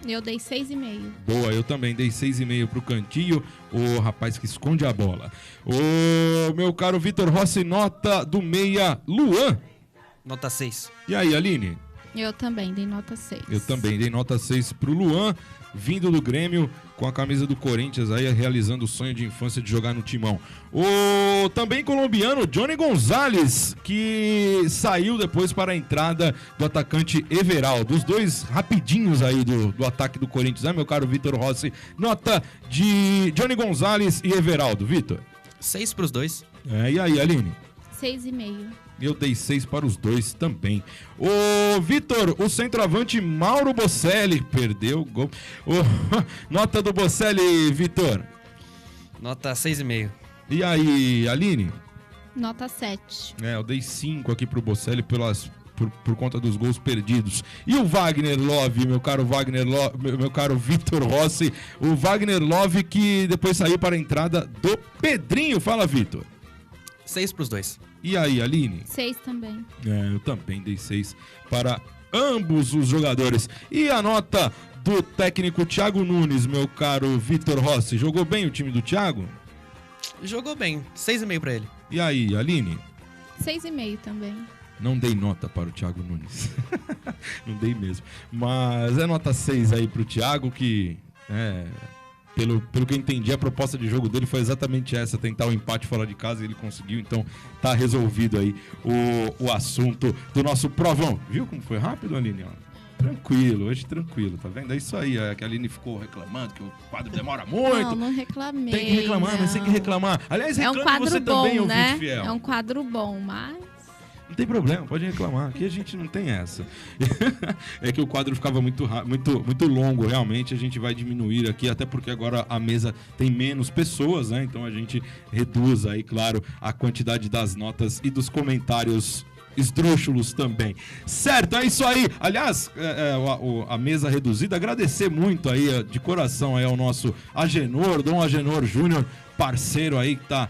[SPEAKER 5] Eu dei 6,5.
[SPEAKER 2] Boa, eu também dei 6,5 pro Cantinho, o rapaz que esconde a bola. O meu caro Vitor Rossi, nota do meia Luan.
[SPEAKER 6] Nota 6.
[SPEAKER 2] E aí, Aline?
[SPEAKER 5] Eu também dei nota 6.
[SPEAKER 2] Eu também dei nota 6 pro Luan, vindo do Grêmio com a camisa do Corinthians aí, realizando o sonho de infância de jogar no Timão. O também colombiano Johnny Gonzalez, que saiu depois para a entrada do atacante Everaldo. Os dois rapidinhos aí do ataque do Corinthians, né, meu caro Vitor Rossi? Nota de Johnny Gonzalez e Everaldo, Vitor?
[SPEAKER 6] 6 pros dois.
[SPEAKER 2] E aí, Aline?
[SPEAKER 5] 6,5.
[SPEAKER 2] Eu dei 6 para os dois também. O Vitor, o centroavante Mauro Bocelli, perdeu o gol. Nota do Bocelli, Vitor?
[SPEAKER 6] Nota 6,5.
[SPEAKER 2] E aí, Aline?
[SPEAKER 5] Nota 7.
[SPEAKER 2] Eu dei 5 aqui pro Bocelli por conta dos gols perdidos. E o Wagner Love, meu caro meu caro Vitor Rossi, o Wagner Love que depois saiu para a entrada do Pedrinho. Fala, Vitor.
[SPEAKER 6] 6 pros dois.
[SPEAKER 2] E aí, Aline?
[SPEAKER 5] 6 também.
[SPEAKER 2] Eu também dei 6 para ambos os jogadores. E a nota do técnico Thiago Nunes, meu caro Vitor Rossi. Jogou bem o time do Thiago?
[SPEAKER 6] Jogou bem. 6,5 pra ele.
[SPEAKER 2] E aí, Aline?
[SPEAKER 5] 6,5 também.
[SPEAKER 2] Não dei nota para o Thiago Nunes. Não dei mesmo. Mas é nota 6 aí pro Thiago, que... Pelo que eu entendi, a proposta de jogo dele foi exatamente essa, tentar o empate fora de casa, e ele conseguiu, então tá resolvido aí o assunto do nosso provão. Viu como foi rápido, Aline? Tranquilo, hoje tranquilo, tá vendo? É isso aí, que a Aline ficou reclamando que o quadro demora muito.
[SPEAKER 5] Não reclamei.
[SPEAKER 2] Tem que reclamar, mas tem que reclamar. Aliás, reclame
[SPEAKER 5] quadro
[SPEAKER 2] você
[SPEAKER 5] bom,
[SPEAKER 2] também,
[SPEAKER 5] né?
[SPEAKER 2] ouvinte fiel.
[SPEAKER 5] É um quadro bom, mas...
[SPEAKER 2] Não tem problema, pode reclamar. Aqui a gente não tem essa. É que o quadro ficava muito longo, realmente. A gente vai diminuir aqui, até porque agora a mesa tem menos pessoas, né? Então a gente reduz aí, claro, a quantidade das notas e dos comentários esdrúxulos também. Certo, é isso aí. Aliás, a mesa reduzida, agradecer muito aí, de coração, aí ao nosso Agenor, Dom Agenor Júnior, parceiro aí que tá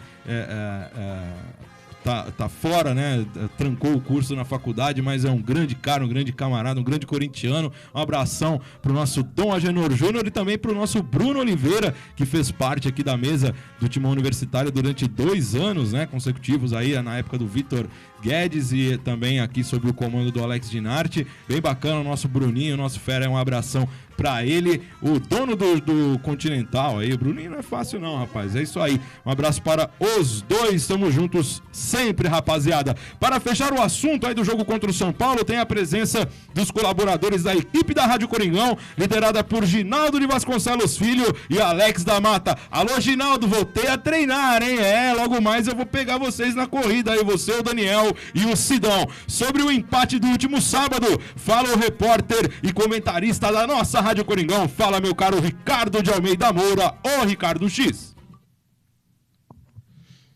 [SPEAKER 2] fora, né? Trancou o curso na faculdade, mas é um grande cara, um grande camarada, um grande corintiano. Um abração pro nosso Dom Agenor Júnior e também pro nosso Bruno Oliveira, que fez parte aqui da mesa do Timão Universitário durante 2 anos, né? Consecutivos aí, na época do Vitor Guedes e também aqui sob o comando do Alex Dinarte. Bem bacana o nosso Bruninho, o nosso fera, um abração pra ele, o dono do Continental aí. O Bruninho não é fácil não, rapaz, é isso aí. Um abraço para os dois, estamos juntos sempre, rapaziada. Para fechar o assunto aí do jogo contra o São Paulo, tem a presença dos colaboradores da equipe da Rádio Coringão, liderada por Ginaldo de Vasconcelos Filho e Alex da Mata. Alô, Ginaldo, voltei a treinar, hein? Logo mais eu vou pegar vocês na corrida aí, você, o Daniel e o Sidão. Sobre o empate do último sábado, fala o repórter e comentarista da nossa Rádio Coringão. Fala, meu caro Ricardo de Almeida Moura, o Ricardo X.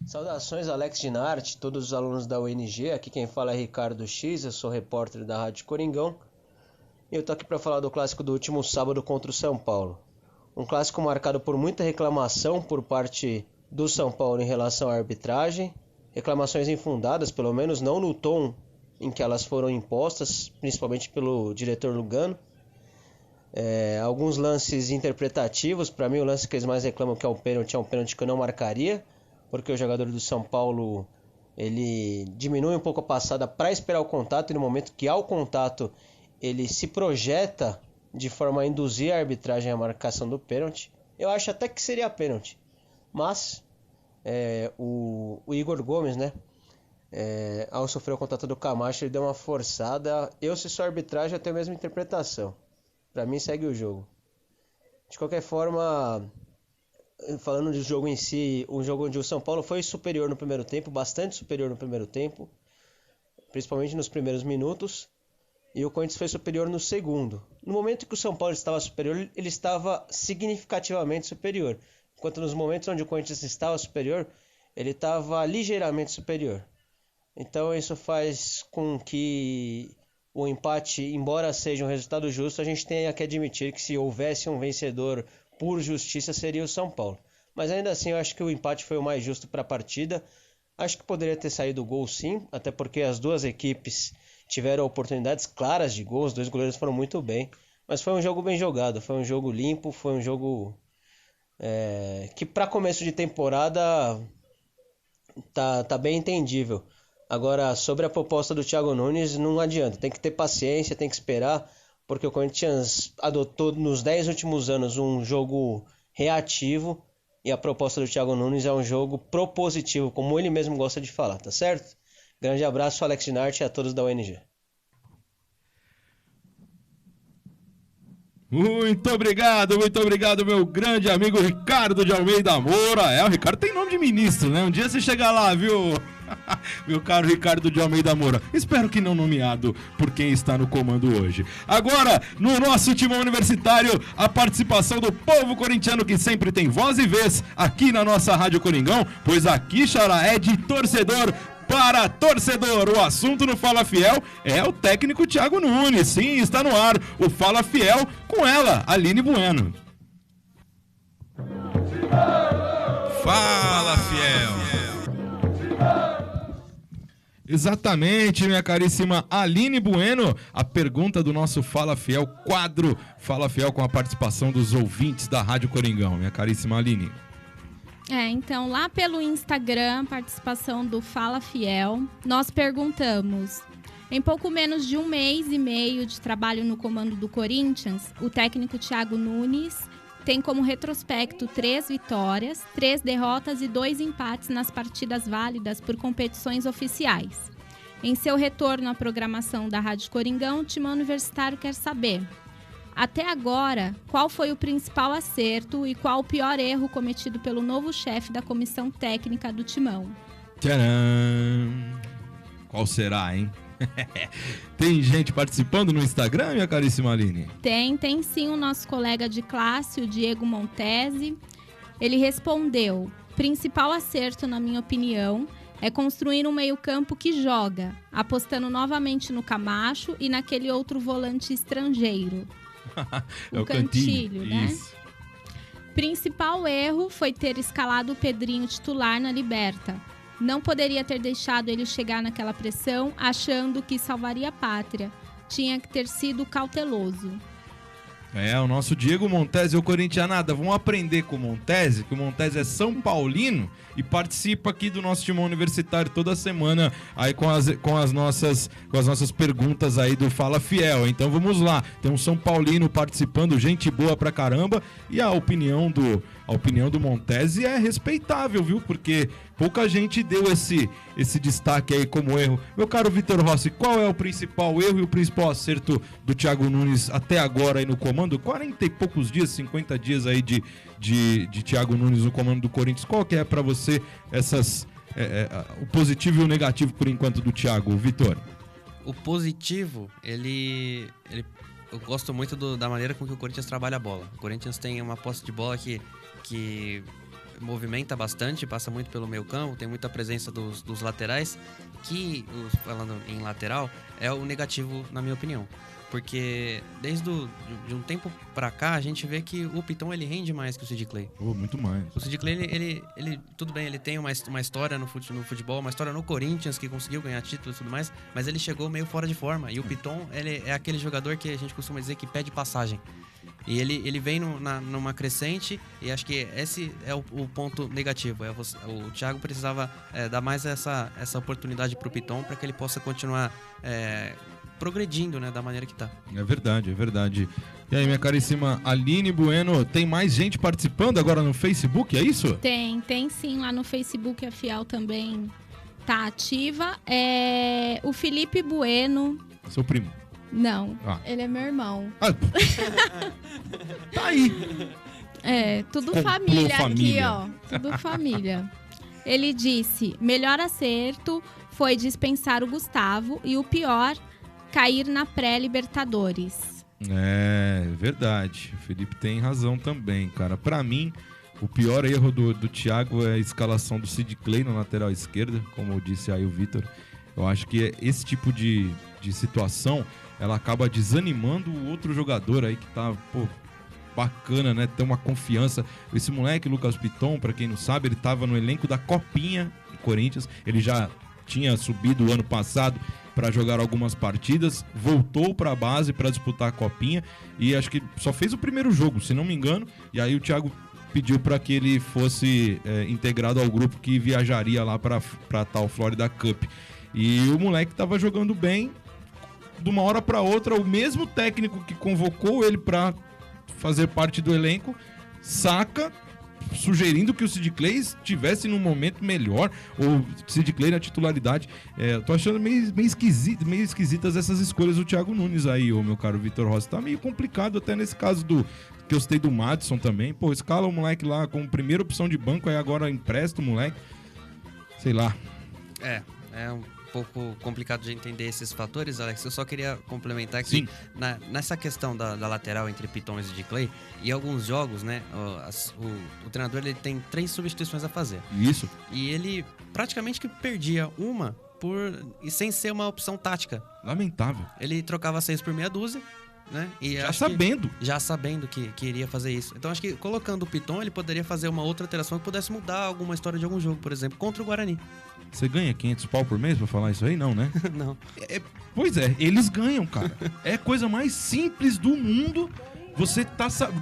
[SPEAKER 8] Saudações, Alex Dinarte, todos os alunos da UNG. Aqui quem fala é Ricardo X, eu sou repórter da Rádio Coringão. E eu tô aqui para falar do clássico do último sábado contra o São Paulo. Um clássico marcado por muita reclamação por parte do São Paulo em relação à arbitragem. Reclamações infundadas, pelo menos não no tom em que elas foram impostas, principalmente pelo diretor Lugano. Alguns lances interpretativos, para mim o lance que eles mais reclamam que é um pênalti que eu não marcaria, porque o jogador do São Paulo ele diminui um pouco a passada para esperar o contato, e no momento que há o contato ele se projeta de forma a induzir a arbitragem à marcação do pênalti. Eu acho até que seria pênalti, mas o Igor Gomes, né, ao sofrer o contato do Camacho, ele deu uma forçada. Se sou arbitragem, eu tenho a mesma interpretação. Para mim segue o jogo. De qualquer forma, falando do jogo em si, um jogo onde o São Paulo foi superior no primeiro tempo, bastante superior no primeiro tempo, principalmente nos primeiros minutos, e o Corinthians foi superior no segundo. No momento que o São Paulo estava superior, ele estava significativamente superior, enquanto nos momentos onde o Corinthians estava superior, ele estava ligeiramente superior. Então isso faz com que o empate, embora seja um resultado justo, a gente tenha que admitir que se houvesse um vencedor por justiça seria o São Paulo. Mas ainda assim eu acho que o empate foi o mais justo para a partida. Acho que poderia ter saído gol sim, até porque as duas equipes tiveram oportunidades claras de gol, os dois goleiros foram muito bem. Mas foi um jogo bem jogado, foi um jogo limpo, foi um jogo que para começo de temporada tá bem entendível. Agora, sobre a proposta do Thiago Nunes, não adianta, tem que ter paciência, tem que esperar, porque o Corinthians adotou nos 10 últimos anos um jogo reativo e a proposta do Thiago Nunes é um jogo propositivo, como ele mesmo gosta de falar, tá certo? Grande abraço, Alex Dinarte, e a todos da UNG.
[SPEAKER 2] Muito obrigado, meu grande amigo Ricardo de Almeida Moura. O Ricardo tem nome de ministro, né? Um dia você chega lá, viu? Meu caro Ricardo de Almeida Moura. Espero que não nomeado por quem está no comando hoje. Agora, no nosso Timão Universitário, a participação do povo corintiano que sempre tem voz e vez aqui na nossa Rádio Coringão, pois aqui, Xará, é de torcedor para torcedor. O assunto no Fala Fiel é o técnico Thiago Nunes. Sim, está no ar o Fala Fiel com ela, Aline Bueno. Fala Fiel. Exatamente, minha caríssima Aline Bueno. A pergunta do nosso Fala Fiel, quadro Fala Fiel com a participação dos ouvintes da Rádio Coringão. Minha caríssima Aline.
[SPEAKER 5] Então, lá pelo Instagram, participação do Fala Fiel, nós perguntamos: em pouco menos de 1 mês e meio de trabalho no comando do Corinthians, o técnico Thiago Nunes tem como retrospecto 3 vitórias, 3 derrotas e 2 empates nas partidas válidas por competições oficiais. Em seu retorno à programação da Rádio Coringão, o Timão Universitário quer saber: até agora, qual foi o principal acerto e qual o pior erro cometido pelo novo chefe da comissão técnica do Timão?
[SPEAKER 2] Tcharam! Qual será, hein? Tem gente participando no Instagram, minha caríssima Aline?
[SPEAKER 5] Tem sim o nosso colega de classe, o Diego Montesi. Ele respondeu: principal acerto, na minha opinião, é construir um meio-campo que joga, apostando novamente no Camacho e naquele outro volante estrangeiro.
[SPEAKER 2] É
[SPEAKER 5] o Cantilho, né?
[SPEAKER 2] Isso.
[SPEAKER 5] Principal erro foi ter escalado o Pedrinho titular na Liberta. Não poderia ter deixado ele chegar naquela pressão achando que salvaria a pátria. Tinha que ter sido cauteloso.
[SPEAKER 2] O nosso Diego Montesi, o corintianada, vamos aprender com o Montesi, que o Montesi é São Paulino e participa aqui do nosso Timão Universitário toda semana aí com as nossas perguntas aí do Fala Fiel. Então vamos lá, tem um São Paulino participando, gente boa pra caramba, e a opinião do Montesi é respeitável, viu? Porque pouca gente deu esse destaque aí como erro. Meu caro Vitor Rossi, qual é o principal erro e o principal acerto do Thiago Nunes até agora aí no comando? 40 e poucos dias, 50 dias aí de Thiago Nunes no comando do Corinthians. Qual que é pra você o positivo e o negativo por enquanto do Thiago, Vitor?
[SPEAKER 6] O positivo, eu gosto muito da maneira com que o Corinthians trabalha a bola. O Corinthians tem uma posse de bola que movimenta bastante, passa muito pelo meio campo, tem muita presença dos laterais, falando em lateral, é o negativo, na minha opinião. Porque desde de um tempo pra cá, a gente vê que o Piton, ele rende mais que o Sid Clay.
[SPEAKER 2] Muito mais.
[SPEAKER 6] O Sid Clay, ele tudo bem, ele tem uma história no futebol, uma história no Corinthians, que conseguiu ganhar títulos e tudo mais, mas ele chegou meio fora de forma. E o Piton, ele é aquele jogador que a gente costuma dizer que pede passagem. E ele vem numa crescente, e acho que esse é o ponto negativo. O Thiago precisava dar mais essa oportunidade pro Piton para que ele possa continuar progredindo, né, da maneira que tá.
[SPEAKER 2] É verdade. E aí, minha caríssima Aline Bueno, tem mais gente participando agora no Facebook, é isso?
[SPEAKER 5] Tem sim, lá no Facebook a Fiel também tá ativa. O Felipe Bueno...
[SPEAKER 2] Seu primo?
[SPEAKER 5] Não, ele é meu irmão.
[SPEAKER 2] Tá aí.
[SPEAKER 5] Tudo família aqui, ó. Tudo família. Ele disse: melhor acerto foi dispensar o Gustavo e o pior, cair na pré-Libertadores.
[SPEAKER 2] É verdade. O Felipe tem razão também, cara. Pra mim, o pior erro do Thiago é a escalação do Sid Clay na lateral esquerda, como disse aí o Vitor. Eu acho que esse tipo de situação, ela acaba desanimando o outro jogador aí que tá, bacana, né? Tem uma confiança. Esse moleque, Lucas Piton, pra quem não sabe, ele tava no elenco da Copinha do Corinthians. Ele já tinha subido o ano passado para jogar algumas partidas, voltou para a base para disputar a Copinha e acho que só fez o primeiro jogo, se não me engano, e aí o Thiago pediu para que ele fosse integrado ao grupo que viajaria lá para tal Florida Cup. E o moleque tava jogando bem, de uma hora para outra, o mesmo técnico que convocou ele para fazer parte do elenco, saca, sugerindo que o Sid Clay estivesse num momento melhor, ou Sid Clay na titularidade. Tô achando meio esquisitas essas escolhas do Thiago Nunes aí, ô meu caro Vitor Rossi. Tá meio complicado até nesse caso que eu citei do Madison também. Pô, escala o moleque lá como primeira opção de banco, aí agora empresta o moleque. Sei lá.
[SPEAKER 6] É um pouco complicado de entender esses fatores, Alex. Eu só queria complementar que nessa questão da lateral entre Piton e Sid Clay, em alguns jogos, né, o treinador ele tem 3 substituições a fazer.
[SPEAKER 2] Isso.
[SPEAKER 6] E ele praticamente que perdia uma e sem ser uma opção tática.
[SPEAKER 2] Lamentável.
[SPEAKER 6] Ele trocava 6 por meia dúzia, né? E já sabendo que iria fazer isso. Então acho que colocando o Piton, ele poderia fazer uma outra alteração que pudesse mudar alguma história de algum jogo, por exemplo, contra o Guarani.
[SPEAKER 2] Você ganha 500 pau por mês pra falar isso aí? Não, né?
[SPEAKER 6] Não.
[SPEAKER 2] Pois é, eles ganham, cara. É a coisa mais simples do mundo.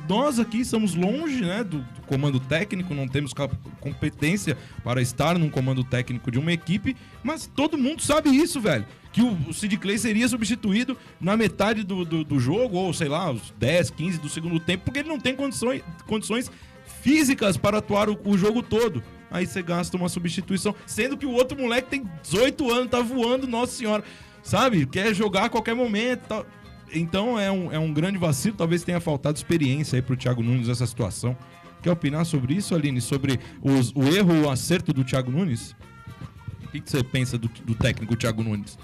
[SPEAKER 2] Nós aqui estamos longe, né, do comando técnico, não temos competência para estar num comando técnico de uma equipe, mas todo mundo sabe isso, velho. Que o Sid Clay seria substituído na metade do jogo, ou sei lá, os 10, 15 do segundo tempo, porque ele não tem condições físicas para atuar o jogo todo. Aí você gasta uma substituição, sendo que o outro moleque tem 18 anos, tá voando, nossa senhora, sabe? Quer jogar a qualquer momento, tal. Então é um grande vacilo, talvez tenha faltado experiência aí pro Thiago Nunes nessa situação. Quer opinar sobre isso, Aline? Sobre o erro ou o acerto do Thiago Nunes? O que você pensa do técnico Thiago Nunes?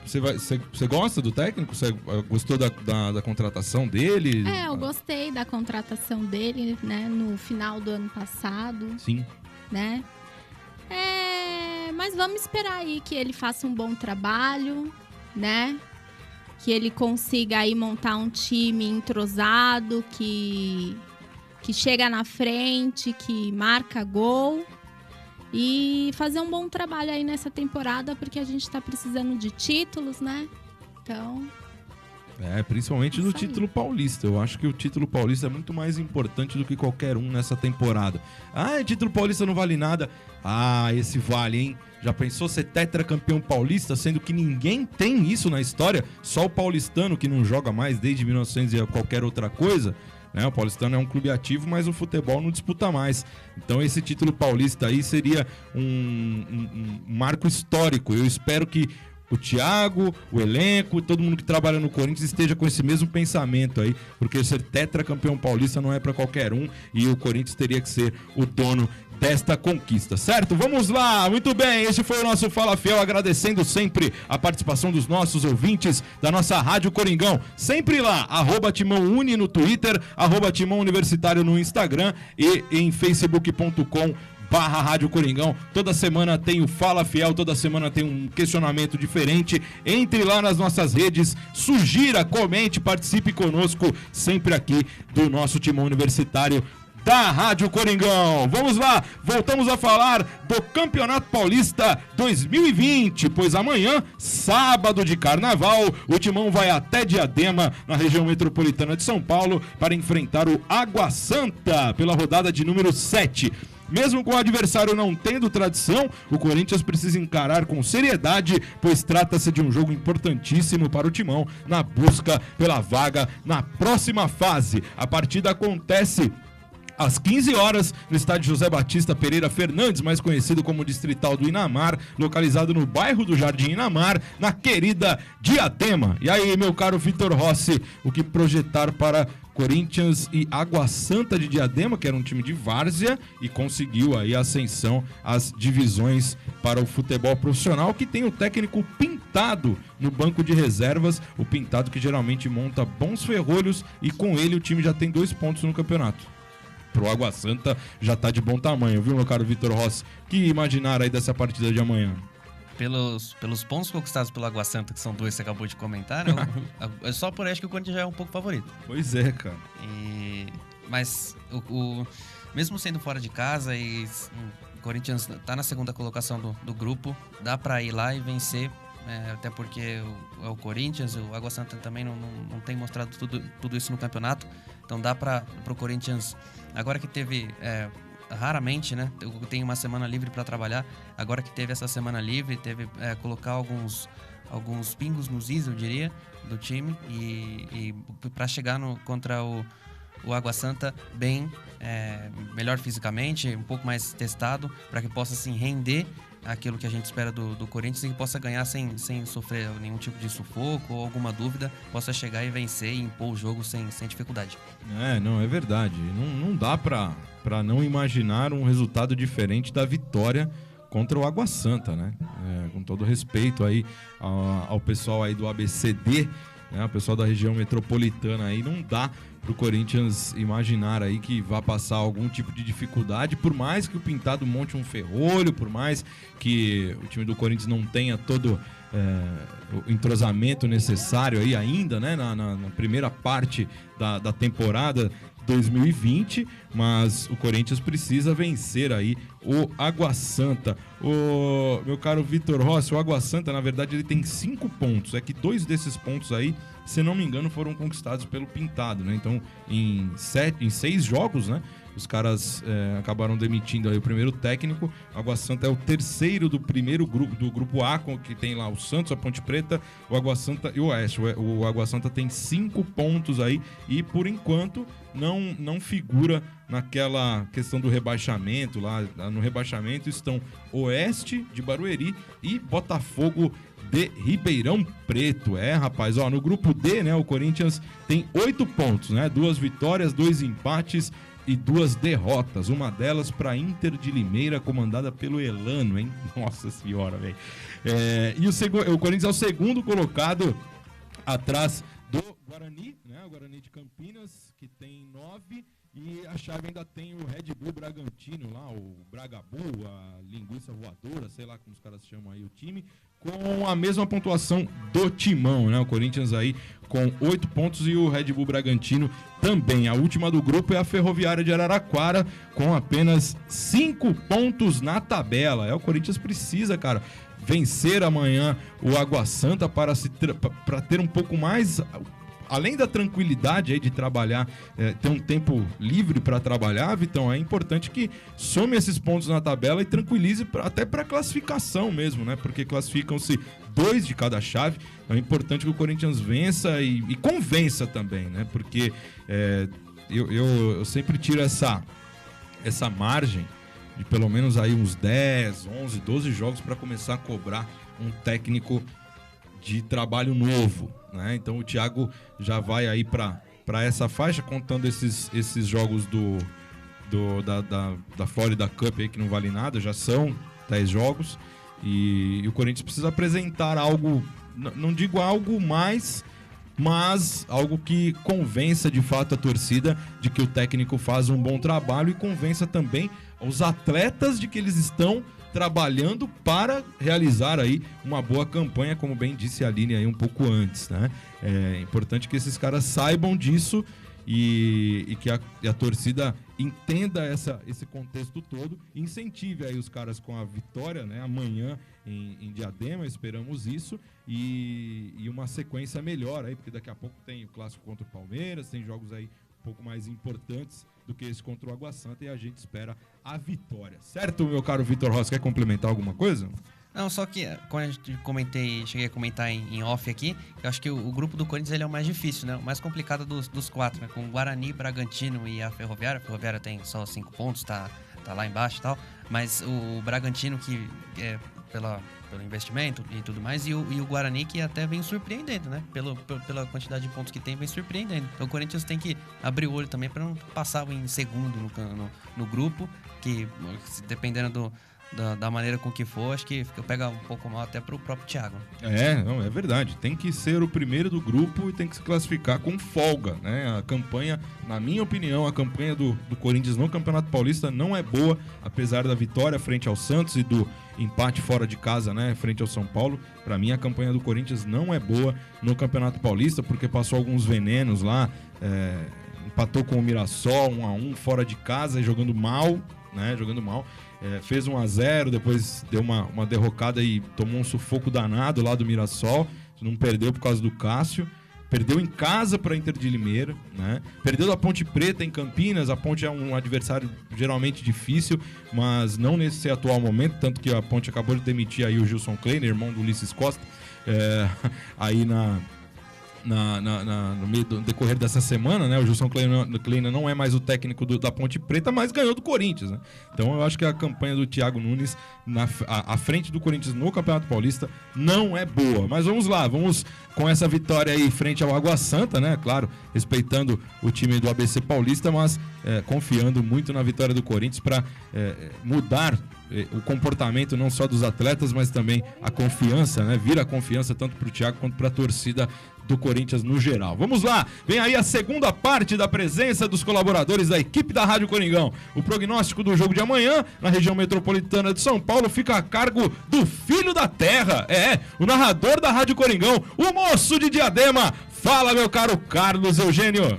[SPEAKER 2] Você gosta do técnico? Você gostou da contratação dele?
[SPEAKER 5] Eu gostei da contratação dele, né, no final do ano passado.
[SPEAKER 2] Sim.
[SPEAKER 5] Né? Mas vamos esperar aí que ele faça um bom trabalho, né? Que ele consiga aí montar um time entrosado, que chega na frente, que marca gol. E fazer um bom trabalho aí nessa temporada, porque a gente tá precisando de títulos, né? Então...
[SPEAKER 2] principalmente do título paulista. Eu acho que o título paulista é muito mais importante do que qualquer um nessa temporada. Título paulista não vale nada. Esse vale, hein? Já pensou ser tetracampeão paulista, sendo que ninguém tem isso na história? Só o paulistano, que não joga mais desde 1900 e qualquer outra coisa... O paulistano é um clube ativo, mas o futebol não disputa mais. Então esse título paulista aí seria um marco histórico. Eu espero que o Thiago, o elenco, todo mundo que trabalha no Corinthians esteja com esse mesmo pensamento aí, porque ser tetracampeão paulista não é para qualquer um e o Corinthians teria que ser o dono desta conquista, certo? Vamos lá, muito bem, esse foi o nosso Fala Fiel, agradecendo sempre a participação dos nossos ouvintes da nossa Rádio Coringão, sempre lá, @TimãoUni no Twitter, @Timão Universitário no Instagram e em facebook.com/Rádio Coringão. Toda semana tem o Fala Fiel, toda semana tem um questionamento diferente. Entre lá nas nossas redes, sugira, comente, participe conosco, sempre aqui do nosso Timão Universitário da Rádio Coringão. Vamos lá, voltamos a falar do Campeonato Paulista 2020, pois amanhã, sábado de carnaval, o Timão vai até Diadema, na região metropolitana de São Paulo, para enfrentar o Água Santa pela rodada de número 7. Mesmo com o adversário não tendo tradição, o Corinthians precisa encarar com seriedade, pois trata-se de um jogo importantíssimo para o Timão na busca pela vaga na próxima fase. A partida acontece às 15 horas, no estádio José Batista Pereira Fernandes, mais conhecido como Distrital do Inamar, localizado no bairro do Jardim Inamar, na querida Diadema. E aí, meu caro Vitor Rossi, o que projetar para Corinthians e Água Santa de Diadema, que era um time de várzea e conseguiu aí a ascensão às divisões para o futebol profissional, que tem o técnico Pintado no banco de reservas, o Pintado que geralmente monta bons ferrolhos e com ele o time já tem 2 pontos no campeonato. Pro Água Santa já tá de bom tamanho, viu, meu caro Vitor Rossi? Que imaginar aí dessa partida de amanhã?
[SPEAKER 6] Pelos pontos conquistados pelo Água Santa, que são 2 que você acabou de comentar, é só por aí que o Corinthians já é um pouco favorito.
[SPEAKER 2] Pois é, cara.
[SPEAKER 6] Mas mesmo sendo fora de casa, o Corinthians tá na segunda colocação do grupo, dá pra ir lá e vencer até porque o Corinthians, o Água Santa também não tem mostrado tudo isso no campeonato. Então dá para o Corinthians, agora que teve raramente, né, tem uma semana livre para trabalhar, agora que teve essa semana livre, teve colocar alguns pingos nos is, eu diria, do time, e para chegar contra o Água Santa bem, melhor fisicamente, um pouco mais testado, para que possa assim, render aquilo que a gente espera do Corinthians e que possa ganhar sem sofrer nenhum tipo de sufoco ou alguma dúvida, possa chegar e vencer e impor o jogo sem dificuldade.
[SPEAKER 2] Não, é verdade. Não dá para não imaginar um resultado diferente da vitória contra o Água Santa, né? Com todo respeito aí ao pessoal aí do ABCD, né? O pessoal da região metropolitana aí, não dá pro Corinthians imaginar aí que vá passar algum tipo de dificuldade, por mais que o Pintado monte um ferrolho, por mais que o time do Corinthians não tenha todo o entrosamento necessário aí ainda, né? Na primeira parte da temporada 2020, mas o Corinthians precisa vencer aí o Água Santa. O meu caro Vitor Rossi, o Água Santa, na verdade, ele tem 5 pontos. É que 2 desses pontos aí, se não me engano, foram conquistados pelo Pintado, né? Então, em 6 jogos, né? Os caras acabaram demitindo aí o primeiro técnico. O Água Santa é o terceiro do primeiro grupo, do grupo A, que tem lá o Santos, a Ponte Preta, o Água Santa e o Oeste. O Água Santa tem 5 pontos aí e, por enquanto, não figura naquela questão do rebaixamento. Lá no rebaixamento estão Oeste de Barueri e Botafogo de Ribeirão Preto. Rapaz, no grupo D, né, o Corinthians tem 8 pontos, né? 2 vitórias, 2 empates e 2 derrotas. Uma delas para Inter de Limeira, comandada pelo Elano, hein? Nossa senhora, velho. E o Corinthians é o segundo colocado atrás do Guarani, né? O Guarani de Campinas, que tem 9. E a chave ainda tem o Red Bull Bragantino lá, o Bragabu, a linguiça voadora, sei lá como os caras chamam aí o time, com a mesma pontuação do Timão, né? O Corinthians aí com 8 pontos e o Red Bull Bragantino também. A última do grupo é a Ferroviária de Araraquara, com apenas 5 pontos na tabela. O Corinthians precisa, cara, vencer amanhã o Água Santa para ter um pouco mais... Além da tranquilidade aí de trabalhar, ter um tempo livre para trabalhar, Vitão, é importante que some esses pontos na tabela e tranquilize até para classificação mesmo, né? Porque classificam-se 2 de cada chave. Então é importante que o Corinthians vença e convença também, né? Porque eu sempre tiro essa margem de pelo menos aí uns 10, 11, 12 jogos para começar a cobrar um técnico de trabalho novo, né? Então o Thiago já vai aí para essa faixa, contando esses jogos da Florida Cup aí que não vale nada, já são 10 jogos e o Corinthians precisa apresentar algo, não digo algo mais, mas algo que convença de fato a torcida de que o técnico faz um bom trabalho e convença também os atletas de que eles estão trabalhando para realizar aí uma boa campanha, como bem disse a Aline aí um pouco antes, né? É importante que esses caras saibam disso e que a torcida entenda esse contexto todo, incentive aí os caras com a vitória, né? Amanhã em Diadema, esperamos isso, e uma sequência melhor aí, porque daqui a pouco tem o clássico contra o Palmeiras, tem jogos aí um pouco mais importantes do que esse contra o Água Santa e a gente espera a vitória. Certo, meu caro Vitor Rossi? Quer complementar alguma coisa?
[SPEAKER 6] Não, só que quando cheguei a comentar em off aqui, eu acho que o grupo do Corinthians ele é o mais difícil, né? O mais complicado dos 4, né? Com o Guarani, Bragantino e a Ferroviária. A Ferroviária tem só 5 pontos, tá lá embaixo e tal. Mas o Bragantino, que é pelo investimento e tudo mais, e o Guarani, que até vem surpreendendo, né? Pela quantidade de pontos que tem, vem surpreendendo. Então o Corinthians tem que abrir o olho também para não passar em segundo no grupo, que dependendo da maneira com que for, acho que pega um pouco mal até pro próprio Thiago.
[SPEAKER 2] É verdade. Tem que ser o primeiro do grupo e tem que se classificar com folga, né? A campanha, na minha opinião, a campanha do Corinthians no Campeonato Paulista não é boa, apesar da vitória frente ao Santos e do empate fora de casa, né, frente ao São Paulo. Para mim, a campanha do Corinthians não é boa no Campeonato Paulista, porque passou alguns venenos lá, empatou com o Mirassol 1-1 fora de casa e jogando mal, né? Jogando mal. Fez 1-0, depois deu uma derrocada e tomou um sufoco danado lá do Mirassol. Não perdeu por causa do Cássio. Perdeu em casa para a Inter de Limeira, né? Perdeu da Ponte Preta em Campinas. A Ponte é um adversário geralmente difícil, mas não nesse atual momento, tanto que a Ponte acabou de demitir aí o Gilson Kleiner, irmão do Ulisses Costa, aí no meio do decorrer dessa semana, né? O Gilson Kleiner não é mais o técnico da Ponte Preta, mas ganhou do Corinthians, né? Então eu acho que a campanha do Thiago Nunes à frente do Corinthians no Campeonato Paulista não é boa. Mas vamos lá, vamos com essa vitória aí frente ao Água Santa, né? Claro, respeitando o time do ABC Paulista, mas confiando muito na vitória do Corinthians para mudar o comportamento não só dos atletas, mas também a confiança, né? Vira a confiança tanto para o Thiago quanto para a torcida do Corinthians no geral. Vamos lá, vem aí a segunda parte da presença dos colaboradores da equipe da Rádio Coringão. O prognóstico do jogo de amanhã na região metropolitana de São Paulo fica a cargo do filho da terra, o narrador da Rádio Coringão, o moço de Diadema. Fala, meu caro Carlos Eugênio.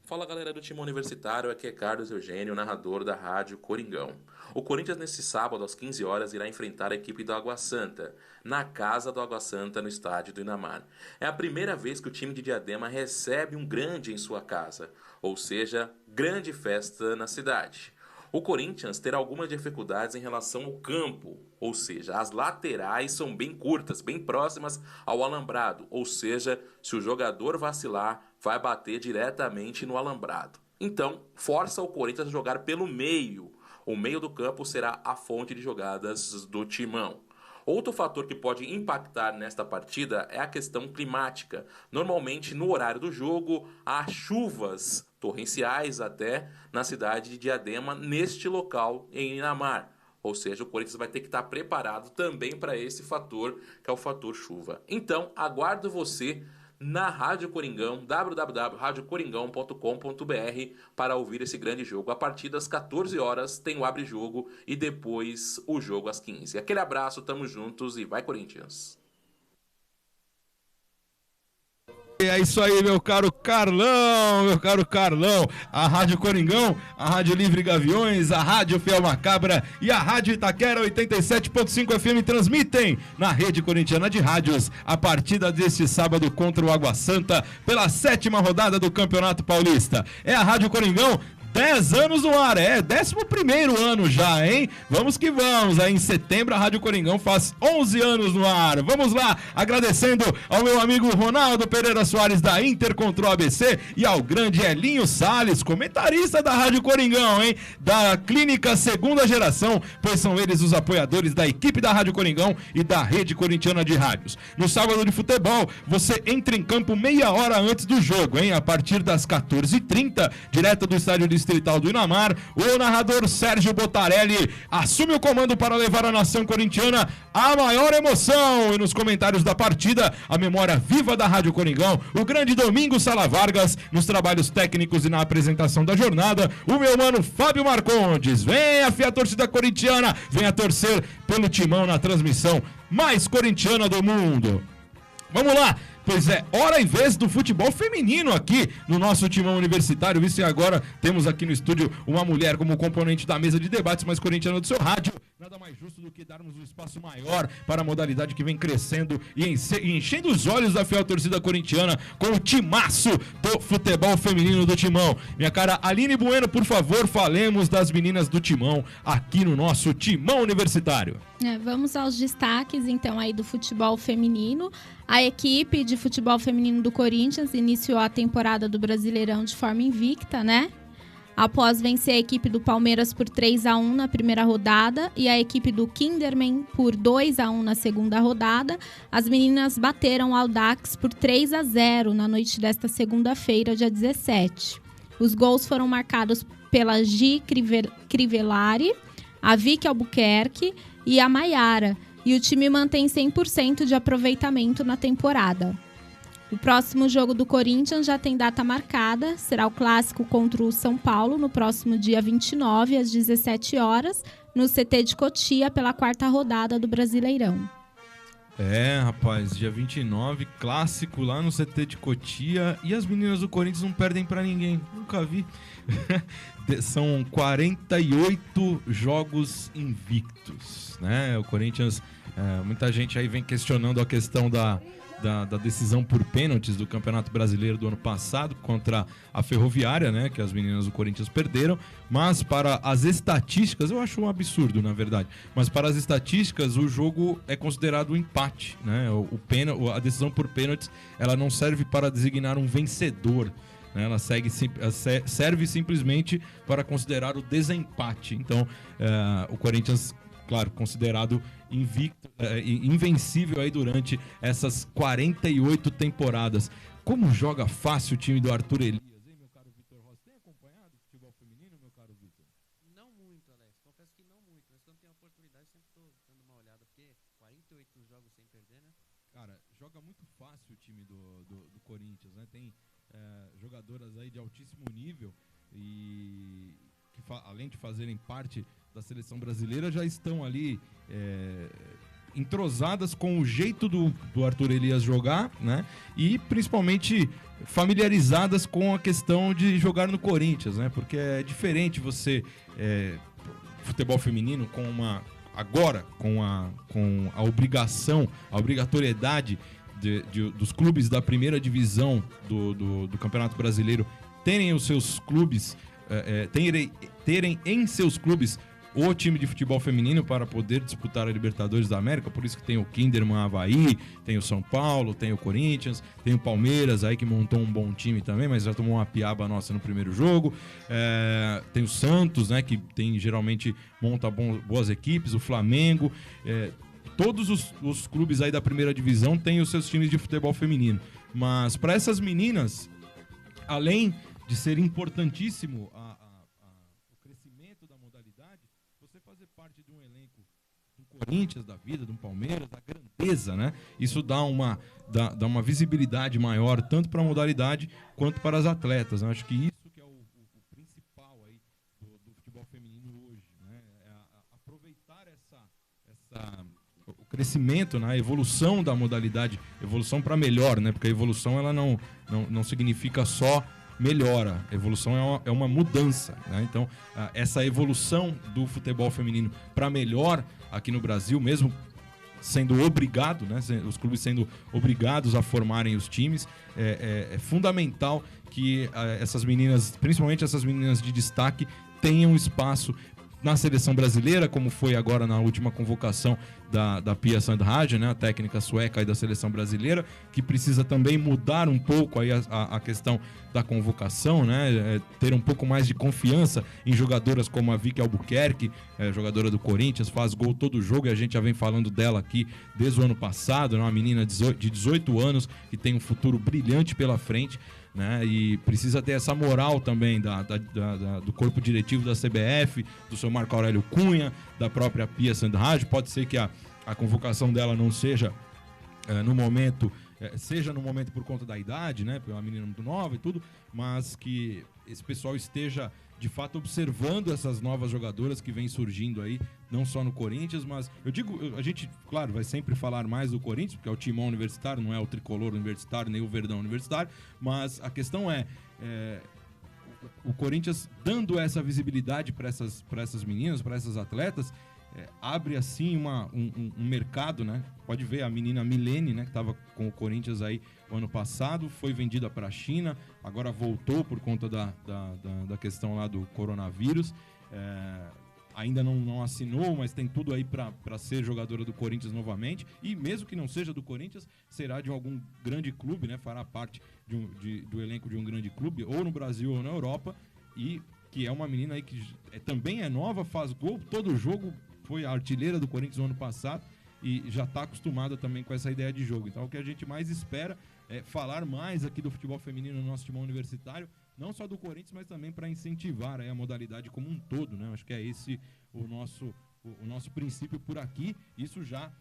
[SPEAKER 9] Fala, galera do Timão Universitário, aqui é Carlos Eugênio, narrador da Rádio Coringão. O Corinthians nesse sábado às 15 horas irá enfrentar a equipe do Água Santa, na casa do Água Santa no estádio do Inamar. É a primeira vez que o time de Diadema recebe um grande em sua casa, ou seja, grande festa na cidade. O Corinthians terá algumas dificuldades em relação ao campo, ou seja, as laterais são bem curtas, bem próximas ao alambrado, ou seja, se o jogador vacilar, vai bater diretamente no alambrado. Então, força o Corinthians a jogar pelo meio. O meio do campo será a fonte de jogadas do Timão. Outro fator que pode impactar nesta partida é a questão climática. Normalmente, no horário do jogo, há chuvas torrenciais até na cidade de Diadema, neste local em Inamar. Ou seja, o Corinthians vai ter que estar preparado também para esse fator, que é o fator chuva. Então, aguardo você na Rádio Coringão, www.radiocoringão.com.br, para ouvir esse grande jogo. A partir das 14 horas tem o abre-jogo e depois o jogo às 15. Aquele abraço, tamo juntos e vai Corinthians!
[SPEAKER 2] É isso aí, meu caro Carlão, a Rádio Coringão, a Rádio Livre Gaviões, a Rádio Fiel Macabra e a Rádio Itaquera 87.5 FM transmitem na rede corintiana de rádios a partida deste sábado contra o Água Santa pela 7ª rodada do Campeonato Paulista. É a Rádio Coringão, 10 anos no ar, 11º ano já, hein? Vamos que vamos, aí em setembro a Rádio Coringão faz 11 anos no ar. Vamos lá, agradecendo ao meu amigo Ronaldo Pereira Soares da Inter contra o ABC e ao grande Elinho Salles, comentarista da Rádio Coringão, hein? Da Clínica Segunda Geração, pois são eles os apoiadores da equipe da Rádio Coringão e da Rede Corintiana de Rádios. No sábado de futebol, você entra em campo meia hora antes do jogo, hein? A partir das 14h30, direto do estádio Distrital do Inamar, o narrador Sérgio Botarelli assume o comando para levar a nação corintiana à maior emoção. E nos comentários da partida, a memória viva da Rádio Coringão, o grande Domingos Sala Vargas, nos trabalhos técnicos e na apresentação da jornada, o meu mano Fábio Marcondes. Venha, fia torcida corintiana, venha torcer pelo Timão na transmissão mais corintiana do mundo. Vamos lá! Pois é, hora e vez do futebol feminino aqui no nosso Timão Universitário. Isso, e agora temos aqui no estúdio uma mulher como componente da mesa de debates mais corintiana do seu rádio. Nada mais justo do que darmos um espaço maior para a modalidade que vem crescendo e enchendo os olhos da fiel torcida corintiana com o timaço do futebol feminino do Timão. Minha cara Aline Bueno, por favor, falemos das meninas do Timão aqui no nosso Timão Universitário.
[SPEAKER 5] Vamos aos destaques, então, aí do futebol feminino. A equipe de futebol feminino do Corinthians iniciou a temporada do Brasileirão de forma invicta, né? Após vencer a equipe do Palmeiras por 3-1 na primeira rodada e a equipe do Kinderman por 2-1 na segunda rodada, as meninas bateram o Audax por 3-0 na noite desta segunda-feira, dia 17. Os gols foram marcados pela Gi Crivellari, a Vicky Albuquerque e a Maiara, e o time mantém 100% de aproveitamento na temporada. O próximo jogo do Corinthians já tem data marcada, será o clássico contra o São Paulo no próximo dia 29, às 17 horas, no CT de Cotia, pela 4ª rodada do Brasileirão.
[SPEAKER 2] Rapaz, dia 29, clássico lá no CT de Cotia. E as meninas do Corinthians não perdem pra ninguém. Nunca vi. São 48 jogos invictos, né? O Corinthians, muita gente aí vem questionando a questão da decisão por pênaltis do Campeonato Brasileiro do ano passado contra a Ferroviária, né, que as meninas do Corinthians perderam, mas para as estatísticas, eu acho um absurdo, na verdade, mas para as estatísticas o jogo é considerado um empate, né? A decisão por pênaltis, ela não serve para designar um vencedor, né? Ela serve simplesmente para considerar o desempate. Então, o Corinthians, claro, considerado invicto, invencível aí durante essas 48 temporadas. Como joga fácil o time do Arthur Elias, hein, meu caro Vitor Rossi? Tem acompanhado o futebol feminino, meu caro Vitor?
[SPEAKER 6] Não muito, Alex. Confesso que não muito, mas quando tem a oportunidade sempre estou dando uma olhada, porque 48 jogos sem perder, né?
[SPEAKER 2] Cara, joga muito fácil o time do Corinthians, né? Tem jogadoras aí de altíssimo nível e que além de fazerem parte da seleção brasileira, já estão ali entrosadas com o jeito do Arthur Elias jogar, né? E principalmente familiarizadas com a questão de jogar no Corinthians, né? Porque é diferente você futebol feminino agora com a obrigação, a obrigatoriedade dos clubes da primeira divisão do Campeonato Brasileiro terem os seus clubes, terem em seus clubes o time de futebol feminino para poder disputar a Libertadores da América. Por isso que tem o Kinderman Avaí, tem o São Paulo, tem o Corinthians, tem o Palmeiras aí que montou um bom time também, mas já tomou uma piaba nossa no primeiro jogo. Tem o Santos, né, que geralmente monta boas equipes, o Flamengo. Todos os clubes aí da primeira divisão têm os seus times de futebol feminino. Mas para essas meninas, além de ser importantíssimo o crescimento da modalidade, você fazer parte de um elenco do Corinthians, da vida, do Palmeiras, da grandeza, né? Isso dá uma visibilidade maior, tanto para a modalidade quanto para as atletas, né? Acho que isso que é o principal aí do futebol feminino hoje, né? Aproveitar o crescimento, né? A evolução da modalidade, evolução para melhor, né? Porque a evolução ela não significa só melhora, a evolução é uma mudança, né? Então, essa evolução do futebol feminino para melhor aqui no Brasil, mesmo sendo obrigado, né? Os clubes sendo obrigados a formarem os times, é fundamental que essas meninas, principalmente essas meninas de destaque, tenham espaço na seleção brasileira, como foi agora na última convocação da Pia Sundhage, né, a técnica sueca aí da seleção brasileira, que precisa também mudar um pouco aí a questão da convocação, né, ter um pouco mais de confiança em jogadoras como a Vicky Albuquerque, jogadora do Corinthians, faz gol todo jogo e a gente já vem falando dela aqui desde o ano passado, né, uma menina de 18 anos que tem um futuro brilhante pela frente, né, e precisa ter essa moral também do corpo diretivo da CBF, do seu Marco Aurélio Cunha, da própria Pia Sundhage. Pode ser que a convocação dela não seja no momento, seja no momento por conta da idade, né, porque é uma menina muito nova e tudo, mas que esse pessoal esteja de fato observando essas novas jogadoras que vêm surgindo aí, não só no Corinthians, mas a gente, claro, vai sempre falar mais do Corinthians, porque é o timão universitário, não é o tricolor universitário, nem o verdão universitário, mas a questão é o Corinthians dando essa visibilidade para essas meninas, para essas atletas, abre assim um mercado, né? Pode ver a menina Milene, né, que estava com o Corinthians aí o ano passado, foi vendida para a China, agora voltou por conta da questão lá do coronavírus, ainda não assinou, mas tem tudo aí para ser jogadora do Corinthians novamente, e mesmo que não seja do Corinthians, será de algum grande clube, né? Fará parte do elenco de um grande clube, ou no Brasil ou na Europa, e que é uma menina aí que também é nova, faz gol todo jogo, foi a artilheira do Corinthians no ano passado e já está acostumada também com essa ideia de jogo. Então o que a gente mais espera é falar mais aqui do futebol feminino no nosso timão universitário, não só do Corinthians, mas também para incentivar aí a modalidade como um todo, né? Acho que é esse o nosso princípio por aqui, isso já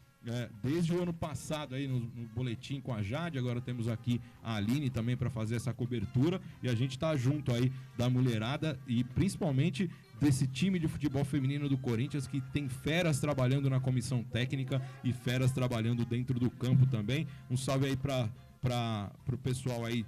[SPEAKER 2] desde o ano passado aí no boletim com a Jade, agora temos aqui a Aline também para fazer essa cobertura, e a gente tá junto aí da mulherada e principalmente desse time de futebol feminino do Corinthians, que tem feras trabalhando na comissão técnica e feras trabalhando dentro do campo também. Um salve aí para o pessoal aí